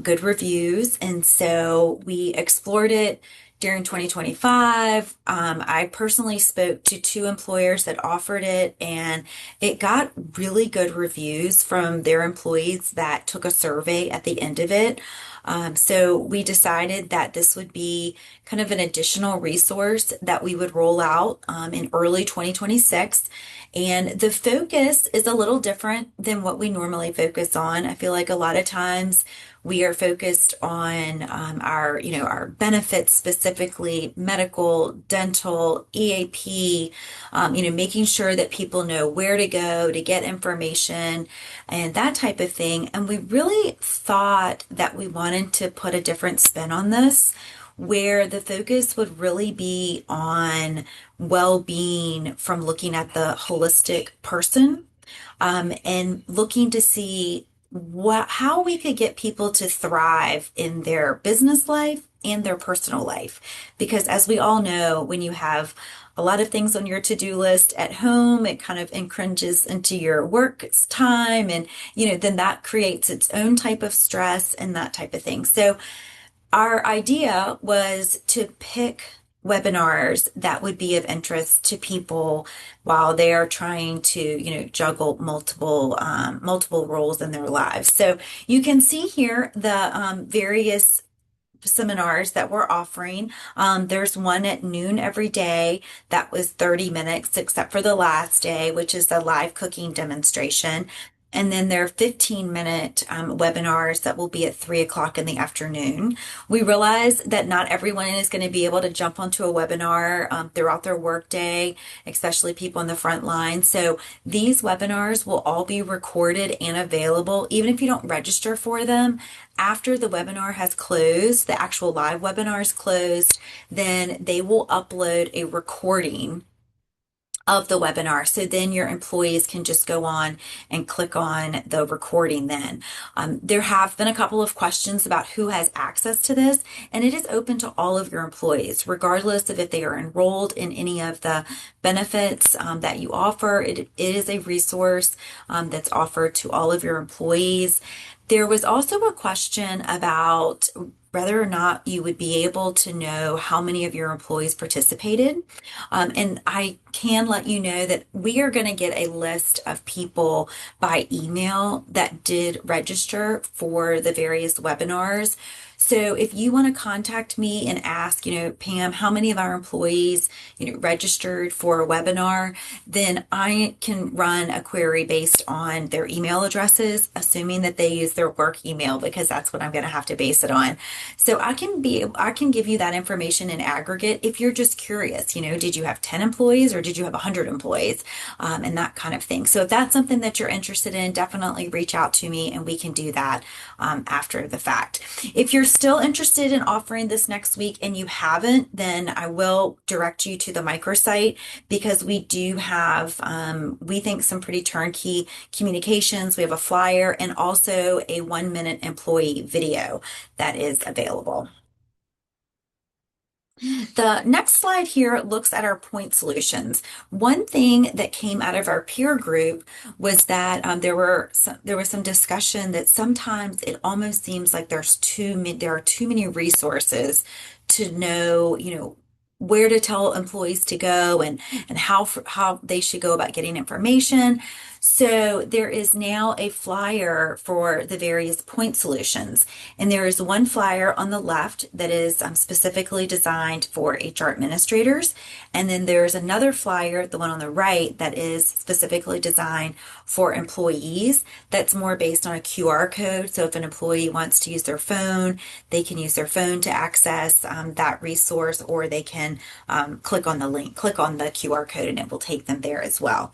good reviews. And so we explored it during 2025. I personally spoke to 2 employers that offered it, and it got really good reviews from their employees that took a survey at the end of it. So we decided that this would be kind of an additional resource that we would roll out in early 2026. And the focus is a little different than what we normally focus on. I feel like a lot of times we are focused on our benefits, specifically medical, dental, EAP, making sure that people know where to go to get information and that type of thing. And we really thought that we wanted to put a different spin on this, where the focus would really be on well-being from looking at the holistic person, and looking to see how we could get people to thrive in their business life and their personal life. Because as we all know, when you have a lot of things on your to-do list at home, it kind of encroaches into your work time, and then that creates its own type of stress and that type of thing. So our idea was to pick webinars that would be of interest to people while they are trying to, juggle multiple roles in their lives. So you can see here the various seminars that we're offering. There's one at noon every day that was 30 minutes, except for the last day, which is the live cooking demonstration. And then there are 15-minute webinars that will be at 3 o'clock in the afternoon. We realize that not everyone is going to be able to jump onto a webinar throughout their workday, especially people on the front line. So these webinars will all be recorded and available, even if you don't register for them. After the webinar has closed, the actual live webinar is closed, then they will upload a recording of the webinar. So then your employees can just go on and click on the recording then. There have been a couple of questions about who has access to this, and it is open to all of your employees, regardless of if they are enrolled in any of the benefits that you offer. It is a resource that's offered to all of your employees. There was also a question about whether or not you would be able to know how many of your employees participated. And I can let you know that we are going to get a list of people by email that did register for the various webinars. So if you want to contact me and ask, Pam, how many of our employees, registered for a webinar, then I can run a query based on their email addresses, assuming that they use their work email, because that's what I'm going to have to base it on. So I can give you that information in aggregate if you're just curious, did you have 10 employees or did you have 100 employees, and that kind of thing. So if that's something that you're interested in, definitely reach out to me and we can do that after the fact. If you're still interested in offering this next week and you haven't, then I will direct you to the microsite, because we do have, we think, some pretty turnkey communications. We have a flyer and also a 1-minute employee video that is available. The next slide here looks at our point solutions. One thing that came out of our peer group was that there was some discussion that sometimes it almost seems like there are too many resources to know, where to tell employees to go and how they should go about getting information. So there is now a flyer for the various point solutions. And there is one flyer on the left that is specifically designed for HR administrators. And then there's another flyer, the one on the right, that is specifically designed for employees. That's more based on a QR code. So if an employee wants to use their phone, they can use their phone to access that resource, or they can click on the link, click on the QR code, and it will take them there as well.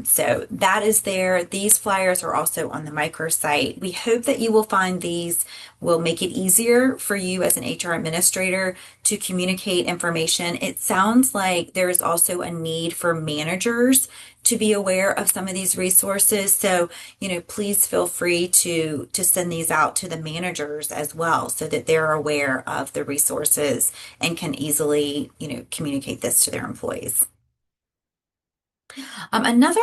So that is there. These flyers are also on the microsite. We hope that you will find these will make it easier for you as an HR administrator to communicate information. It sounds like there is also a need for managers to be aware of some of these resources. So, please feel free to send these out to the managers as well, so that they're aware of the resources and can easily, communicate this to their employees. Another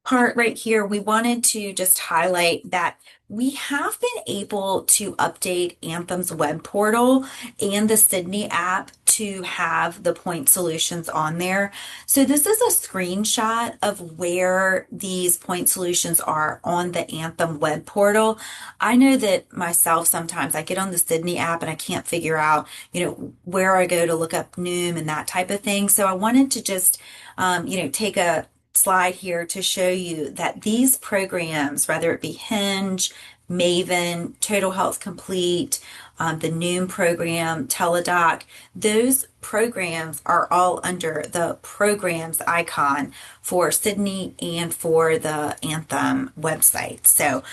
part right here, we wanted to just highlight that we have been able to update Anthem's web portal and the Sydney app to have the point solutions on there. So this is a screenshot of where these point solutions are on the Anthem web portal. I know that myself, sometimes I get on the Sydney app and I can't figure out, where I go to look up Noom and that type of thing. So I wanted to just, take a slide here to show you that these programs, whether it be Hinge, Maven, Total Health Complete, the Noom program, Teladoc, those programs are all under the programs icon for Sydney and for the Anthem website. So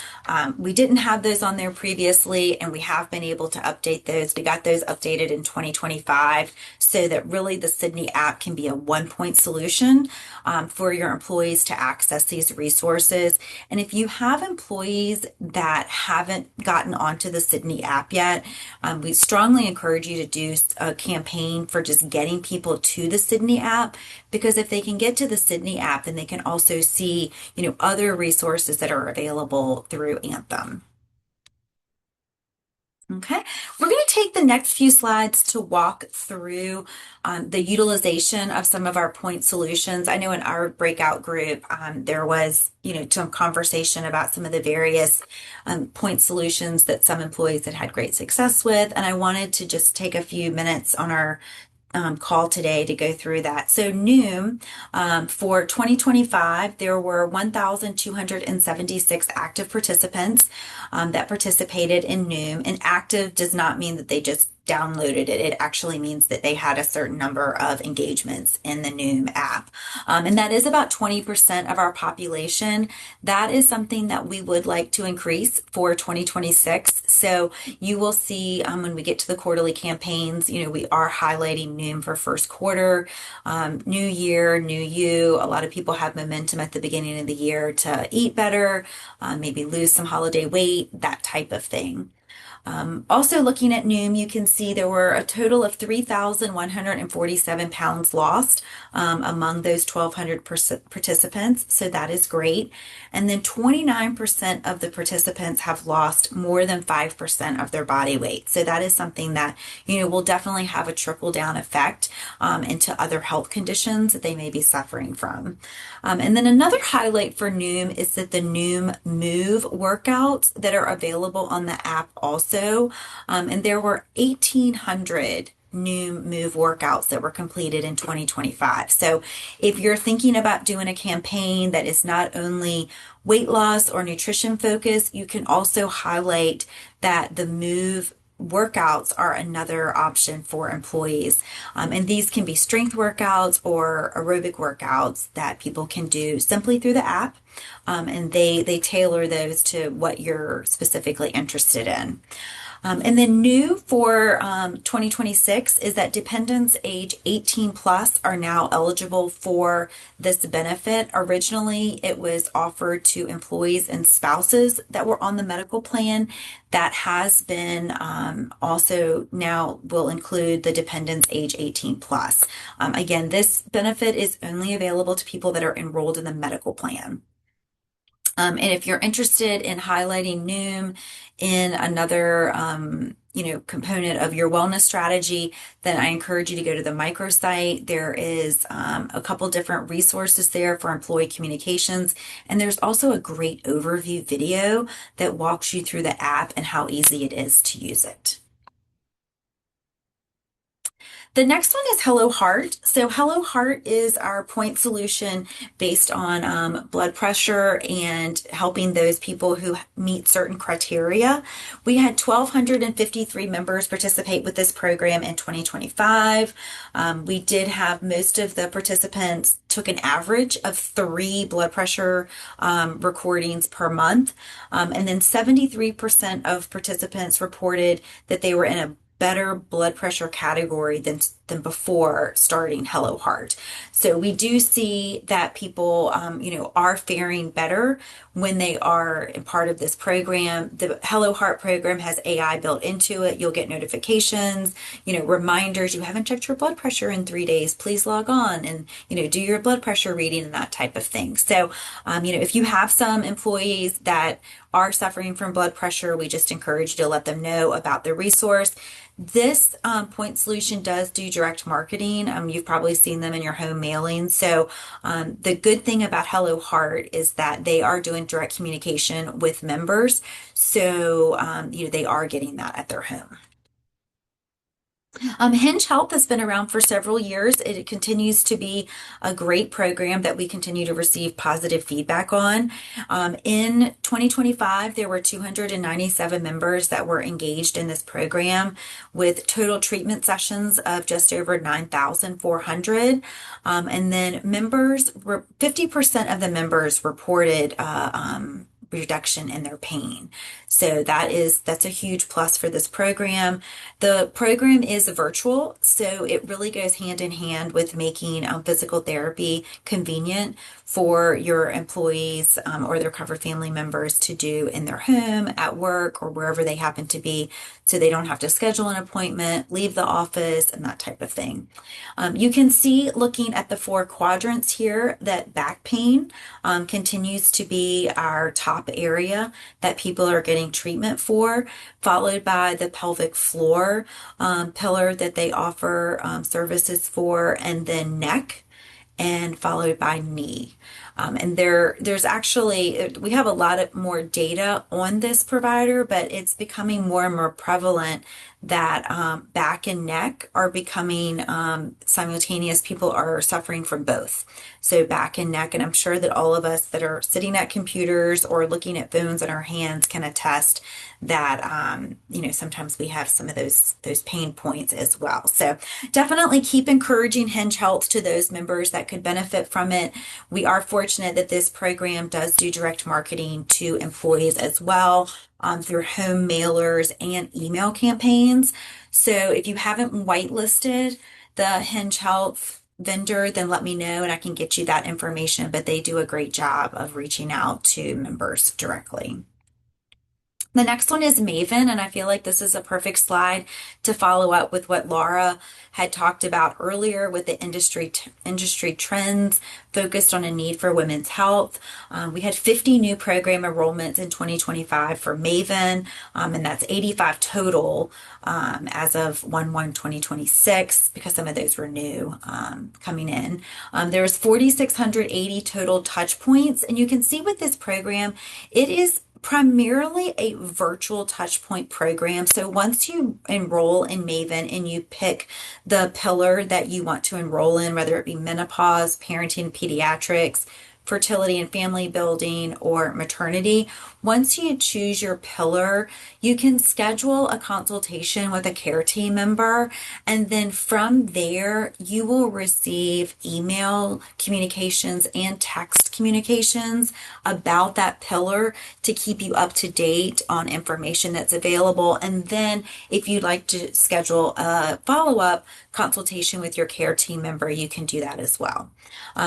we didn't have those on there previously, and we have been able to update those. We got those updated in 2025 so that really the Sydney app can be a one-point solution for your employees to access these resources. And if you have employees that haven't gotten onto the Sydney app yet, we strongly encourage you to do a campaign for just getting people to the Sydney app, because if they can get to the Sydney app, then they can also see, other resources that are available through Anthem. Okay, we're going to take the next few slides to walk through the utilization of some of our point solutions. I know in our breakout group, there was, some conversation about some of the various point solutions that some employees had great success with. And I wanted to just take a few minutes on our call today to go through that. So Noom, for 2025, there were 1,276 active participants that participated in Noom. And active does not mean that they just downloaded it. It actually means that they had a certain number of engagements in the Noom app. And that is about 20% of our population. That is something that we would like to increase for 2026. So you will see when we get to the quarterly campaigns, we are highlighting Noom for first quarter, new year, new you. A lot of people have momentum at the beginning of the year to eat better, maybe lose some holiday weight, that type of thing. Also looking at Noom, you can see there were a total of 3,147 pounds lost among those 1,200 participants. So that is great. And then 29% of the participants have lost more than 5% of their body weight. So that is something that, will definitely have a trickle down effect into other health conditions that they may be suffering from. And then another highlight for Noom is that the Noom Move workouts that are available on the app also, and there were 1,800 Noom Move workouts that were completed in 2025. So if you're thinking about doing a campaign that is not only weight loss or nutrition focused, you can also highlight that the Move workouts are another option for employees. And these can be strength workouts or aerobic workouts that people can do simply through the app. And they tailor those to what you're specifically interested in. And then new for 2026 is that dependents age 18 plus are now eligible for this benefit. Originally, it was offered to employees and spouses that were on the medical plan. That has been also now will include the dependents age 18 plus. Again, this benefit is only available to people that are enrolled in the medical plan. And if you're interested in highlighting Noom in another, component of your wellness strategy, then I encourage you to go to the microsite. There is a couple different resources there for employee communications. And there's also a great overview video that walks you through the app and how easy it is to use it. The next one is Hello Heart. So Hello Heart is our point solution based on blood pressure and helping those people who meet certain criteria. We had 1,253 members participate with this program in 2025. We did have most of the participants took an average of 3 blood pressure recordings per month. And then 73% of participants reported that they were in a better blood pressure category than before starting Hello Heart. So we do see that people, are faring better when they are part of this program. The Hello Heart program has AI built into it. You'll get notifications, reminders. You haven't checked your blood pressure in 3 days. Please log on and, do your blood pressure reading and that type of thing. So, if you have some employees that are suffering from blood pressure, we just encourage you to let them know about the resource. This point solution does do direct marketing. You've probably seen them in your home mailing. So the good thing about Hello Heart is that they are doing direct communication with members. So, they are getting that at their home. Hinge Health has been around for several years. It continues to be a great program that we continue to receive positive feedback on. In 2025, there were 297 members that were engaged in this program with total treatment sessions of just over 9,400. And then 50% of the members reported reduction in their pain. So that's a huge plus for this program. The program is virtual, so it really goes hand in hand with making physical therapy convenient for your employees or their covered family members to do in their home, at work, or wherever they happen to be, so they don't have to schedule an appointment, leave the office, and that type of thing. You can see, looking at the 4 quadrants here, that back pain continues to be our top area that people are getting treatment for, followed by the pelvic floor pillar that they offer services for, and then neck, and followed by knee. And there's actually, we have a lot more data on this provider, but it's becoming more and more prevalent that back and neck are becoming simultaneous. People are suffering from both. So back and neck, and I'm sure that all of us that are sitting at computers or looking at phones in our hands can attest that sometimes we have some of those pain points as well. So definitely keep encouraging Hinge Health to those members that could benefit from it. We are fortunate that this program does do direct marketing to employees as well, through home mailers and email campaigns. So if you haven't whitelisted the Hinge Health vendor, then let me know and I can get you that information. But they do a great job of reaching out to members directly. The next one is Maven, and I feel like this is a perfect slide to follow up with what Laura had talked about earlier with the industry trends focused on a need for women's health. We had 50 new program enrollments in 2025 for Maven, and that's 85 total as of 1/1/2026 because some of those were new coming in. There was 4,680 total touch points, and you can see with this program, it is primarily a virtual touchpoint program. So once you enroll in Maven and you pick the pillar that you want to enroll in, whether it be menopause, parenting, pediatrics, fertility and family building, or maternity, once you choose your pillar, you can schedule a consultation with a care team member. And then from there, you will receive email communications and text communications about that pillar to keep you up to date on information that's available. And then if you'd like to schedule a follow-up consultation with your care team member, you can do that as well.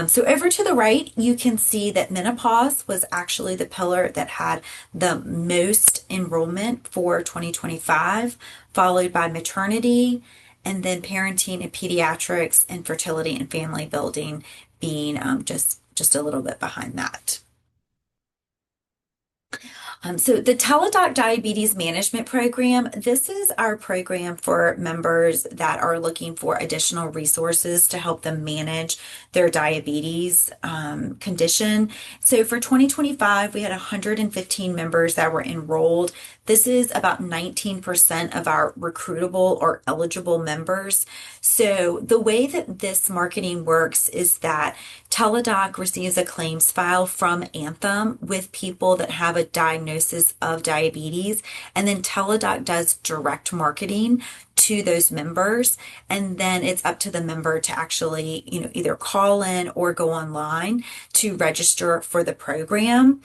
So over to the right, you can see that menopause was actually the pillar that had the most enrollment for 2025, followed by maternity, and then parenting and pediatrics and fertility and family building being just a little bit behind that. So the Teladoc Diabetes Management Program, this is our program for members that are looking for additional resources to help them manage their diabetes condition. So for 2025, we had 115 members that were enrolled. This is about 19% of our recruitable or eligible members. So the way that this marketing works is that Teladoc receives a claims file from Anthem with people that have a diagnosis of diabetes, and then Teladoc does direct marketing to those members, and then it's up to the member to actually, either call in or go online to register for the program.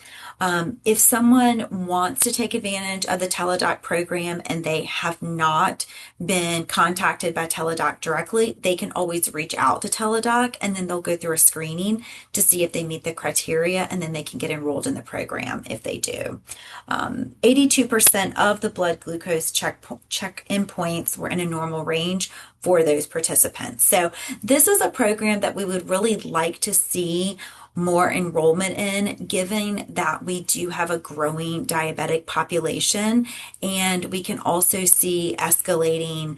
If someone wants to take advantage of the Teladoc program and they have not been contacted by Teladoc directly, they can always reach out to Teladoc, and then they'll go through a screening to see if they meet the criteria, and then they can get enrolled in the program if they do. 82% of the blood glucose check-in points were in a normal range for those participants. So this is a program that we would really like to see more enrollment in, given that we do have a growing diabetic population, and we can also see escalating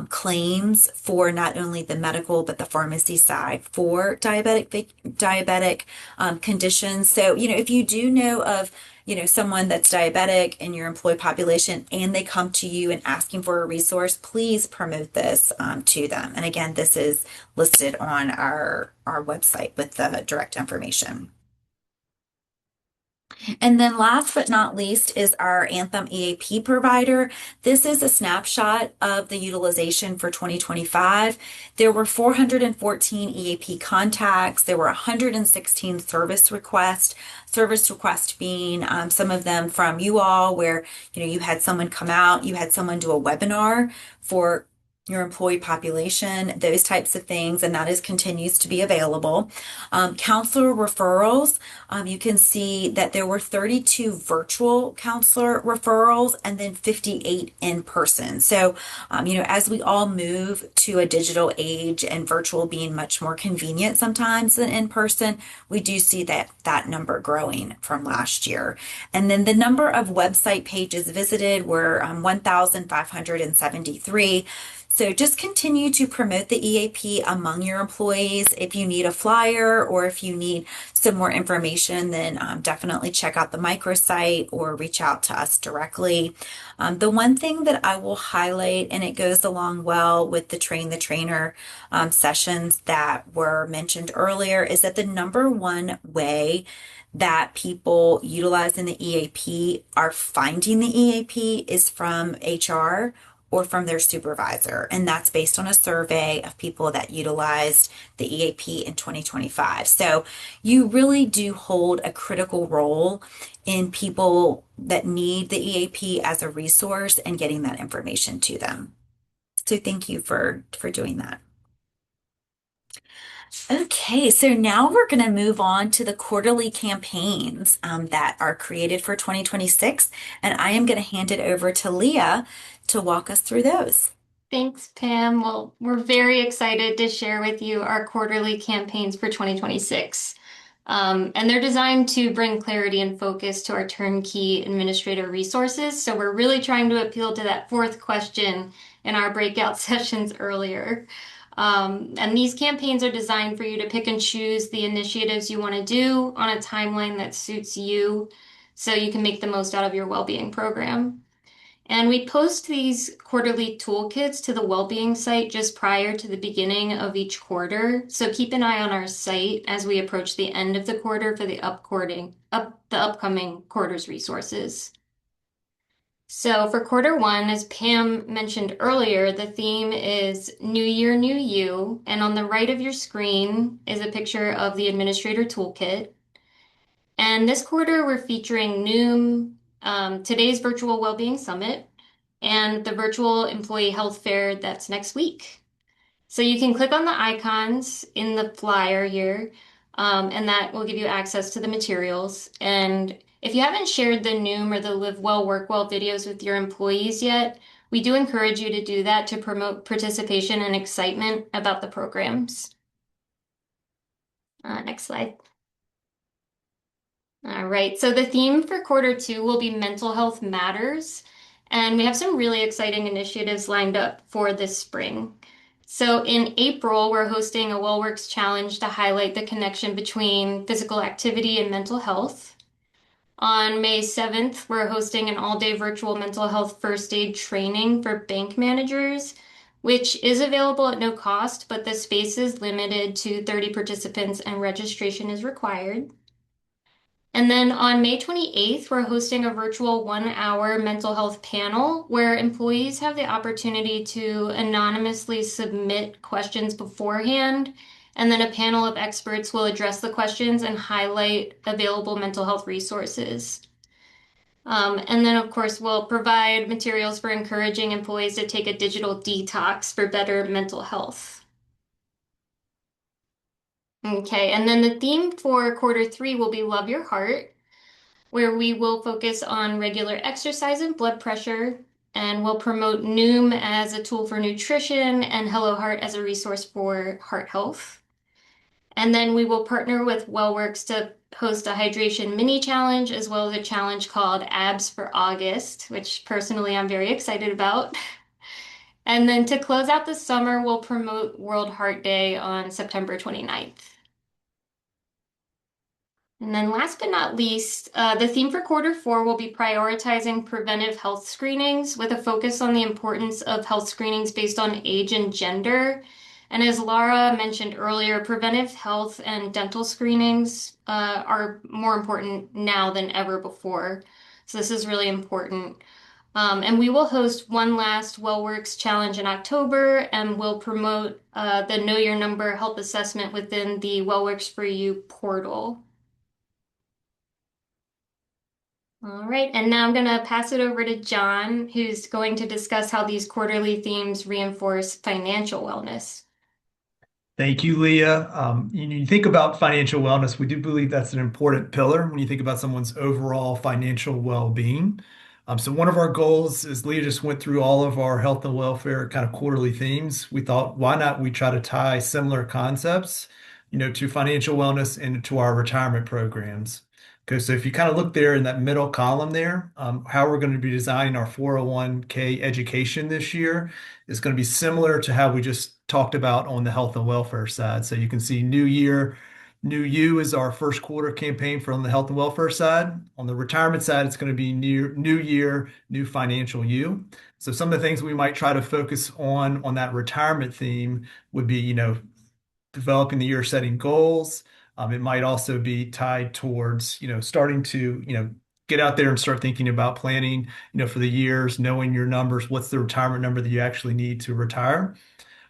claims for not only the medical but the pharmacy side for diabetic conditions. So, if you do know of someone that's diabetic in your employee population and they come to you and asking for a resource, please promote this to them. And again, this is listed on our website with the direct information. And then last but not least is our Anthem EAP provider. This is a snapshot of the utilization for 2025. There were 414 EAP contacts. There were 116 service requests being some of them from you all where, you had someone come out, you had someone do a webinar for your employee population, those types of things, and that continues to be available. Counselor referrals, you can see that there were 32 virtual counselor referrals and then 58 in person. So, as we all move to a digital age and virtual being much more convenient sometimes than in person, we do see that number growing from last year. And then the number of website pages visited were 1,573. So just continue to promote the EAP among your employees. If you need a flyer or if you need some more information, then definitely check out the microsite or reach out to us directly. The one thing that I will highlight, and it goes along well with the Train the Trainer sessions that were mentioned earlier, is that the number one way that people utilizing the EAP are finding the EAP is from HR or from their supervisor. And that's based on a survey of people that utilized the EAP in 2025. So you really do hold a critical role in people that need the EAP as a resource and getting that information to them. So thank you for doing that. Okay, so now we're going to move on to the quarterly campaigns that are created for 2026, and I am going to hand it over to Leah to walk us through those. Thanks, Pam. Well, we're very excited to share with you our quarterly campaigns for 2026. And they're designed to bring clarity and focus to our turnkey administrator resources. So we're really trying to appeal to that fourth question in our breakout sessions earlier. And these campaigns are designed for you to pick and choose the initiatives you want to do on a timeline that suits you so you can make the most out of your well-being program. And we post these quarterly toolkits to the well-being site just prior to the beginning of each quarter. So keep an eye on our site as we approach the end of the quarter for the upcoming quarter's resources. So for quarter one, as Pam mentioned earlier, the theme is New Year, New You. And on the right of your screen is a picture of the Administrator Toolkit. And this quarter, we're featuring Noom, today's Virtual Wellbeing Summit, and the Virtual Employee Health Fair that's next week. So you can click on the icons in the flyer here, and that will give you access to the materials. And if you haven't shared the Noom or the Live Well, Work Well videos with your employees yet, we do encourage you to do that to promote participation and excitement about the programs. Next slide. All right, so the theme for quarter two will be Mental Health Matters, and we have some really exciting initiatives lined up for this spring. So in April, we're hosting a WellWorks challenge to highlight the connection between physical activity and mental health. On May 7th, we're hosting an all-day virtual mental health first aid training for bank managers, which is available at no cost, but the space is limited to 30 participants and registration is required. And then on May 28th, we're hosting a virtual 1-hour mental health panel where employees have the opportunity to anonymously submit questions beforehand, and then a panel of experts will address the questions and highlight available mental health resources. And then, of course, we'll provide materials for encouraging employees to take a digital detox for better mental health. Okay, and then the theme for quarter three will be Love Your Heart, where we will focus on regular exercise and blood pressure, and we'll promote Noom as a tool for nutrition and Hello Heart as a resource for heart health. And then we will partner with WellWorks to host a hydration mini challenge, as well as a challenge called Abs for August, which personally I'm very excited about. And then to close out the summer, we'll promote World Heart Day on September 29th. And then last but not least, the theme for quarter four will be prioritizing preventive health screenings with a focus on the importance of health screenings based on age and gender. And as Laura mentioned earlier, preventive health and dental screenings are more important now than ever before. So this is really important. And we will host one last WellWorks challenge in October, and we'll promote the Know Your Number health assessment within the WellWorks for You portal. All right, and now I'm going to pass it over to John, who's going to discuss how these quarterly themes reinforce financial wellness. Thank you, Leah. You think about financial wellness, we do believe that's an important pillar when you think about someone's overall financial well-being. So one of our goals, as Leah just went through all of our health and welfare kind of quarterly themes, we thought, why not we try to tie similar concepts, to financial wellness and to our retirement programs. Okay, so if you kind of look there in that middle column there, how we're going to be designing our 401k education this year is going to be similar to how we just talked about on the health and welfare side. So you can see New Year, New You is our first quarter campaign from the health and welfare side. On the retirement side, it's going to be New Year, New Financial You. So some of the things we might try to focus on that retirement theme would be, developing the year, setting goals. It might also be tied towards, starting to, get out there and start thinking about planning, for the years, knowing your numbers, what's the retirement number that you actually need to retire.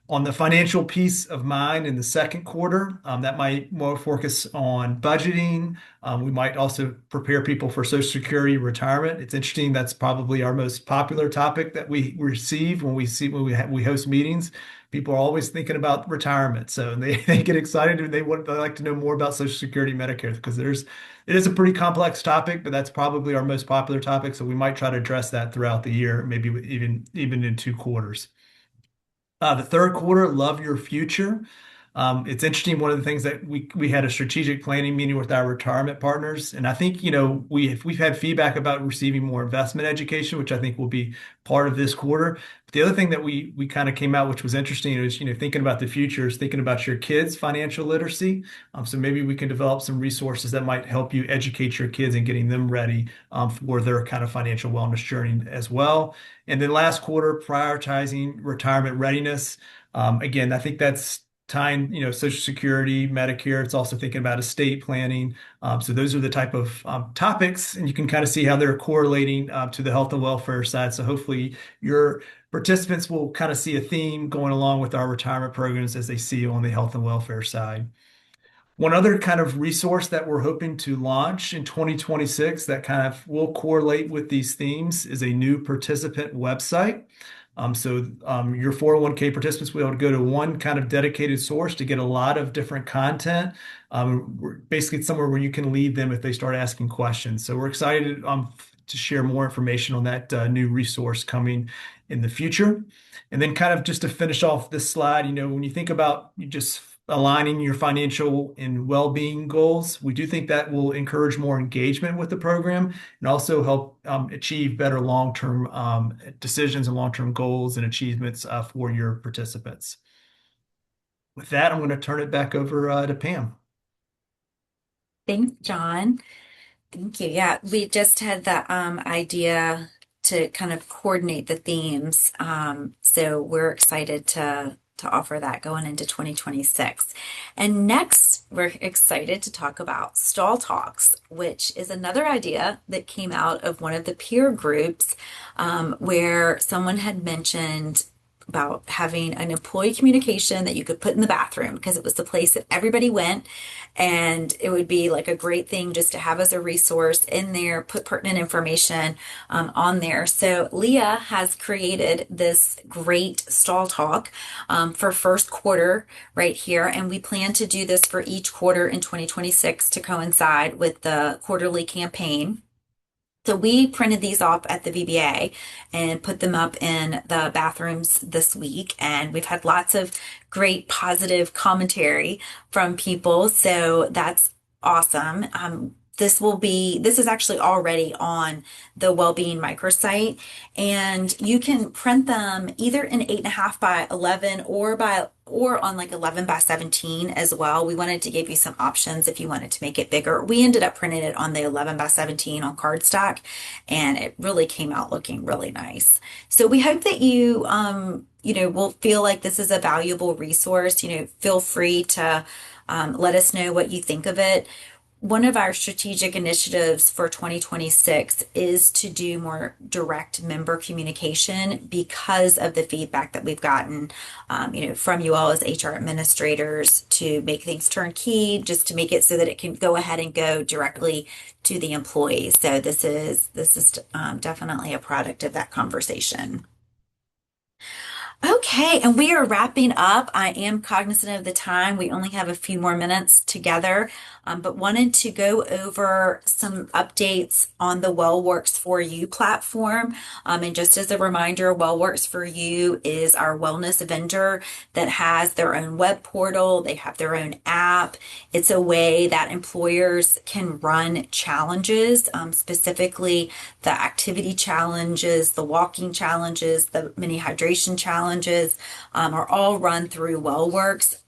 On the financial peace of mind in the second quarter, that might more focus on budgeting. We might also prepare people for Social Security retirement. It's interesting. That's probably our most popular topic that we receive when we host meetings. People are always thinking about retirement, so they get excited and they like to know more about Social Security, Medicare, because it is a pretty complex topic, but that's probably our most popular topic. So we might try to address that throughout the year, maybe even in 2 quarters. The third quarter, love your future. It's interesting. One of the things that we had a strategic planning meeting with our retirement partners, and I think we've had feedback about receiving more investment education, which I think will be part of this quarter. But the other thing that we kind of came out, which was interesting, is thinking about the future, is thinking about your kids' financial literacy. So maybe we can develop some resources that might help you educate your kids and getting them ready for their kind of financial wellness journey as well. And then last quarter, prioritizing retirement readiness. Again, I think that's tying, Social Security, Medicare. It's also thinking about estate planning. So those are the type of topics, and you can kind of see how they're correlating to the health and welfare side. So hopefully your participants will kind of see a theme going along with our retirement programs as they see on the health and welfare side. One other kind of resource that we're hoping to launch in 2026 that kind of will correlate with these themes is a new participant website. So your 401(k) participants will be able to go to one kind of dedicated source to get a lot of different content. Basically, it's somewhere where you can lead them if they start asking questions. So we're excited to share more information on that new resource coming in the future. And then kind of just to finish off this slide, when you think about just aligning your financial and well-being goals, we do think that will encourage more engagement with the program and also help achieve better long-term decisions and long-term goals and achievements for your participants. With that, I'm going to turn it back over to Pam. Thanks, John. Thank you. Yeah, we just had the idea to kind of coordinate the themes. So we're excited to offer that going into 2026. And next, we're excited to talk about stall talks, which is another idea that came out of one of the peer groups where someone had mentioned about having an employee communication that you could put in the bathroom because it was the place that everybody went, and it would be like a great thing just to have as a resource in there, put pertinent information on there. So Leah has created this great stall talk for first quarter right here, and we plan to do this for each quarter in 2026 to coincide with the quarterly campaign. So we printed these off at the VBA and put them up in the bathrooms this week. And we've had lots of great positive commentary from people. So that's awesome. This is actually already on the Wellbeing microsite, and you can print them either in 8.5 by 11 or on like 11 by 17 as well. We wanted to give you some options if you wanted to make it bigger. We ended up printing it on the 11 by 17 on cardstock, and it really came out looking really nice. So we hope that you, will feel like this is a valuable resource. Feel free to let us know what you think of it. One of our strategic initiatives for 2026 is to do more direct member communication because of the feedback that we've gotten, from you all as HR administrators to make things turnkey, just to make it so that it can go ahead and go directly to the employees. So this is definitely a product of that conversation. Okay, and we are wrapping up. I am cognizant of the time. We only have a few more minutes together, but wanted to go over some updates on the WellWorks for You platform. And just as a reminder, WellWorks for You is our wellness vendor that has their own web portal. They have their own app. It's a way that employers can run challenges, specifically the activity challenges, the walking challenges, the mini hydration challenges, are all run through WellWorks.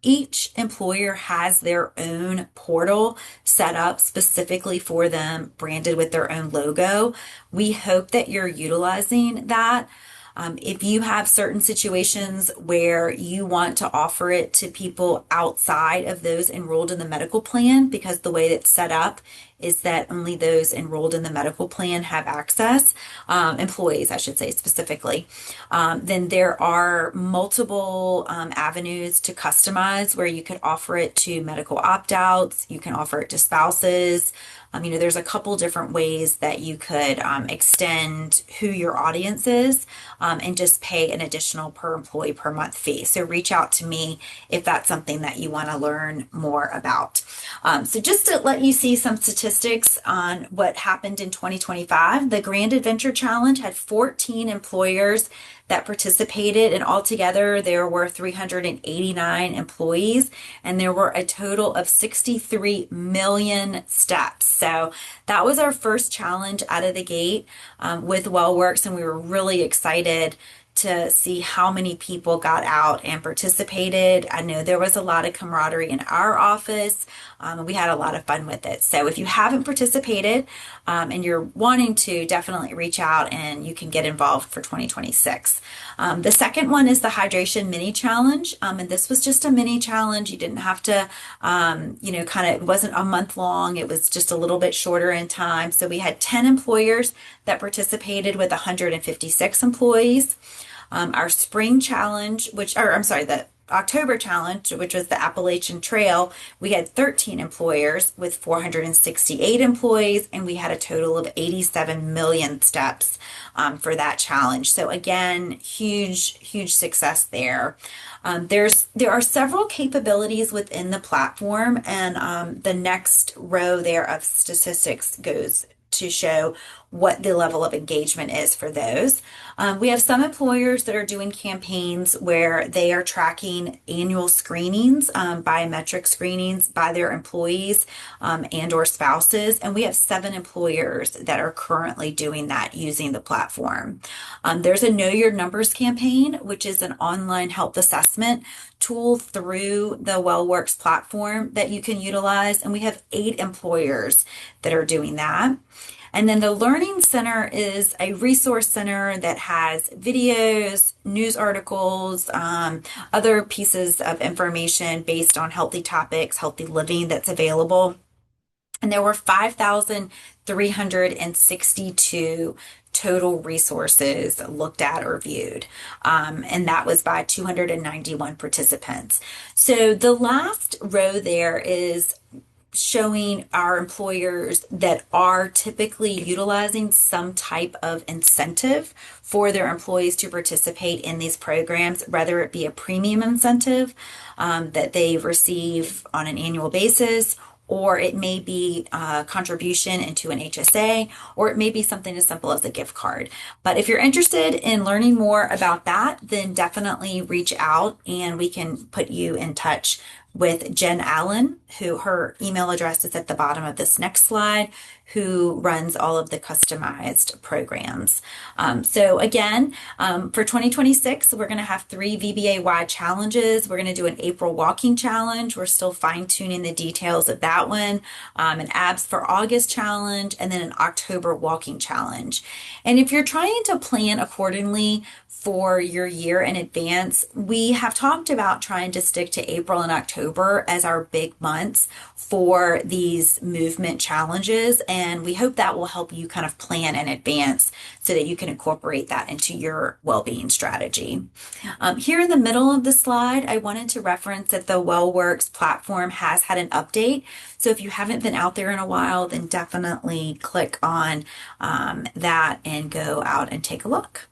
Each employer has their own portal set up specifically for them, branded with their own logo. We hope that you're utilizing that. If you have certain situations where you want to offer it to people outside of those enrolled in the medical plan, because the way it's set up is that only those enrolled in the medical plan have access, employees, I should say specifically, then there are multiple avenues to customize where you could offer it to medical opt-outs, you can offer it to spouses. There's a couple different ways that you could extend who your audience is and just pay an additional per employee per month fee. So reach out to me if that's something that you want to learn more about. So just to let you see some statistics on what happened in 2025, the Grand Adventure Challenge had 14 employers that participated, and altogether there were 389 employees, and there were a total of 63 million steps. So that was our first challenge out of the gate with WellWorks, and we were really excited to see how many people got out and participated. I know there was a lot of camaraderie in our office. We had a lot of fun with it. So if you haven't participated and you're wanting to, definitely reach out and you can get involved for 2026. The second one is the Hydration Mini Challenge. And this was just a mini challenge. You didn't have to, it wasn't a month long. It was just a little bit shorter in time. So we had 10 employers that participated with 156 employees. Our spring challenge, the October challenge, which was the Appalachian Trail, we had 13 employers with 468 employees, and we had a total of 87 million steps for that challenge. So again, huge success there. There are several capabilities within the platform, and the next row there of statistics goes to show what the level of engagement is for those. We have some employers that are doing campaigns where they are tracking annual screenings, biometric screenings by their employees and or spouses. And we have 7 employers that are currently doing that using the platform. There's a Know Your Numbers campaign, which is an online health assessment tool through the WellWorks platform that you can utilize. And we have 8 employers that are doing that. And then the Learning Center is a resource center that has videos, news articles, other pieces of information based on healthy topics, healthy living that's available. And there were 5,362 total resources looked at or viewed. And that was by 291 participants. So the last row there is showing our employers that are typically utilizing some type of incentive for their employees to participate in these programs, whether it be a premium incentive that they receive on an annual basis, or it may be a contribution into an HSA, or it may be something as simple as a gift card. But if you're interested in learning more about that, then definitely reach out and we can put you in touch with Jen Allen, who her email address is at the bottom of this next slide, who runs all of the customized programs. So again, for 2026, we're going to have 3 VBA-wide challenges. We're going to do an April walking challenge. We're still fine-tuning the details of that one, an Abs for August challenge, and then an October walking challenge. And if you're trying to plan accordingly for your year in advance, we have talked about trying to stick to April and October as our big months for these movement challenges. And we hope that will help you kind of plan in advance so that you can incorporate that into your well-being strategy. Here in the middle of the slide, I wanted to reference that the WellWorks platform has had an update. So if you haven't been out there in a while, then definitely click on that and go out and take a look.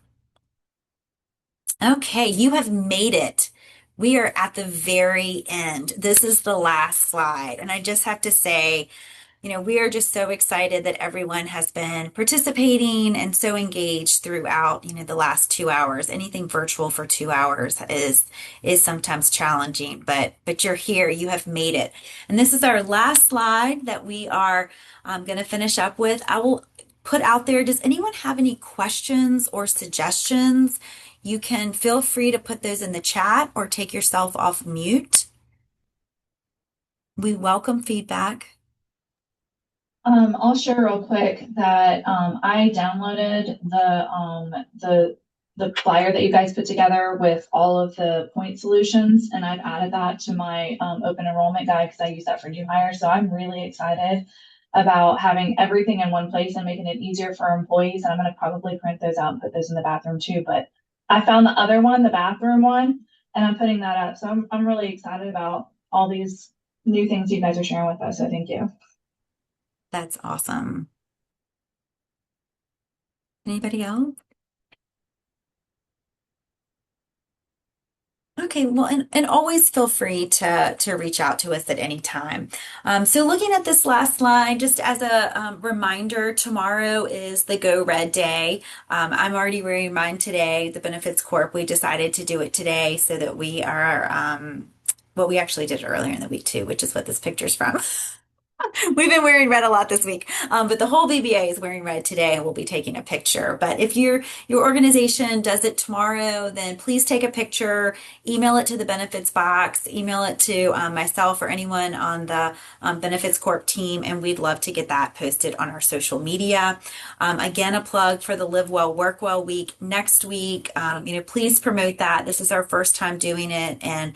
Okay, you have made it. We are at the very end. This is the last slide. And I just have to say, we are just so excited that everyone has been participating and so engaged throughout, the last 2 hours. Anything virtual for 2 hours is sometimes challenging, but you're here, you have made it. And this is our last slide that we are going to finish up with. I will put out there, does anyone have any questions or suggestions? You can feel free to put those in the chat or take yourself off mute. We welcome feedback. I'll share real quick that I downloaded the the flyer that you guys put together with all of the point solutions, and I've added that to my open enrollment guide because I use that for new hires. So I'm really excited about having everything in one place and making it easier for our employees. And I'm going to probably print those out and put those in the bathroom too. But I found the other one, the bathroom one, and I'm putting that up. So I'm really excited about all these new things you guys are sharing with us. So thank you. That's awesome. Anybody else? Okay, well, and always feel free to reach out to us at any time. So looking at this last slide, just as a reminder, tomorrow is the Go Red Day. I'm already wearing mine today. The Benefits Corp, we decided to do it today so that we are, well, we actually did it earlier in the week too, which is what this picture's from. We've been wearing red a lot this week, but the whole VBA is wearing red today, and we'll be taking a picture. But if your organization does it tomorrow, then please take a picture, email it to the benefits box, email it to myself or anyone on the Benefits Corp team, and we'd love to get that posted on our social media. Again, a plug for the Live Well, Work Well week next week. Please promote that. This is our first time doing it, and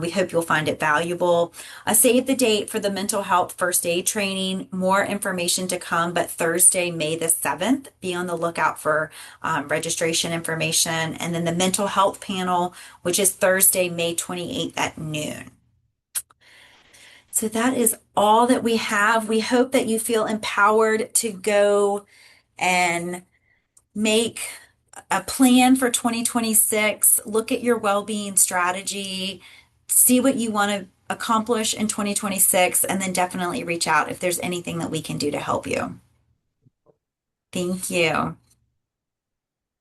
we hope you'll find it valuable. Save the date for the mental health first aid training. More information to come, but Thursday, May the 7th. Be on the lookout for registration information. And then the mental health panel, which is Thursday, May 28th at noon. So that is all that we have. We hope that you feel empowered to go and make a plan for 2026. Look at your well-being strategy, see what you want to accomplish in 2026, and then definitely reach out if there's anything that we can do to help you. Thank you.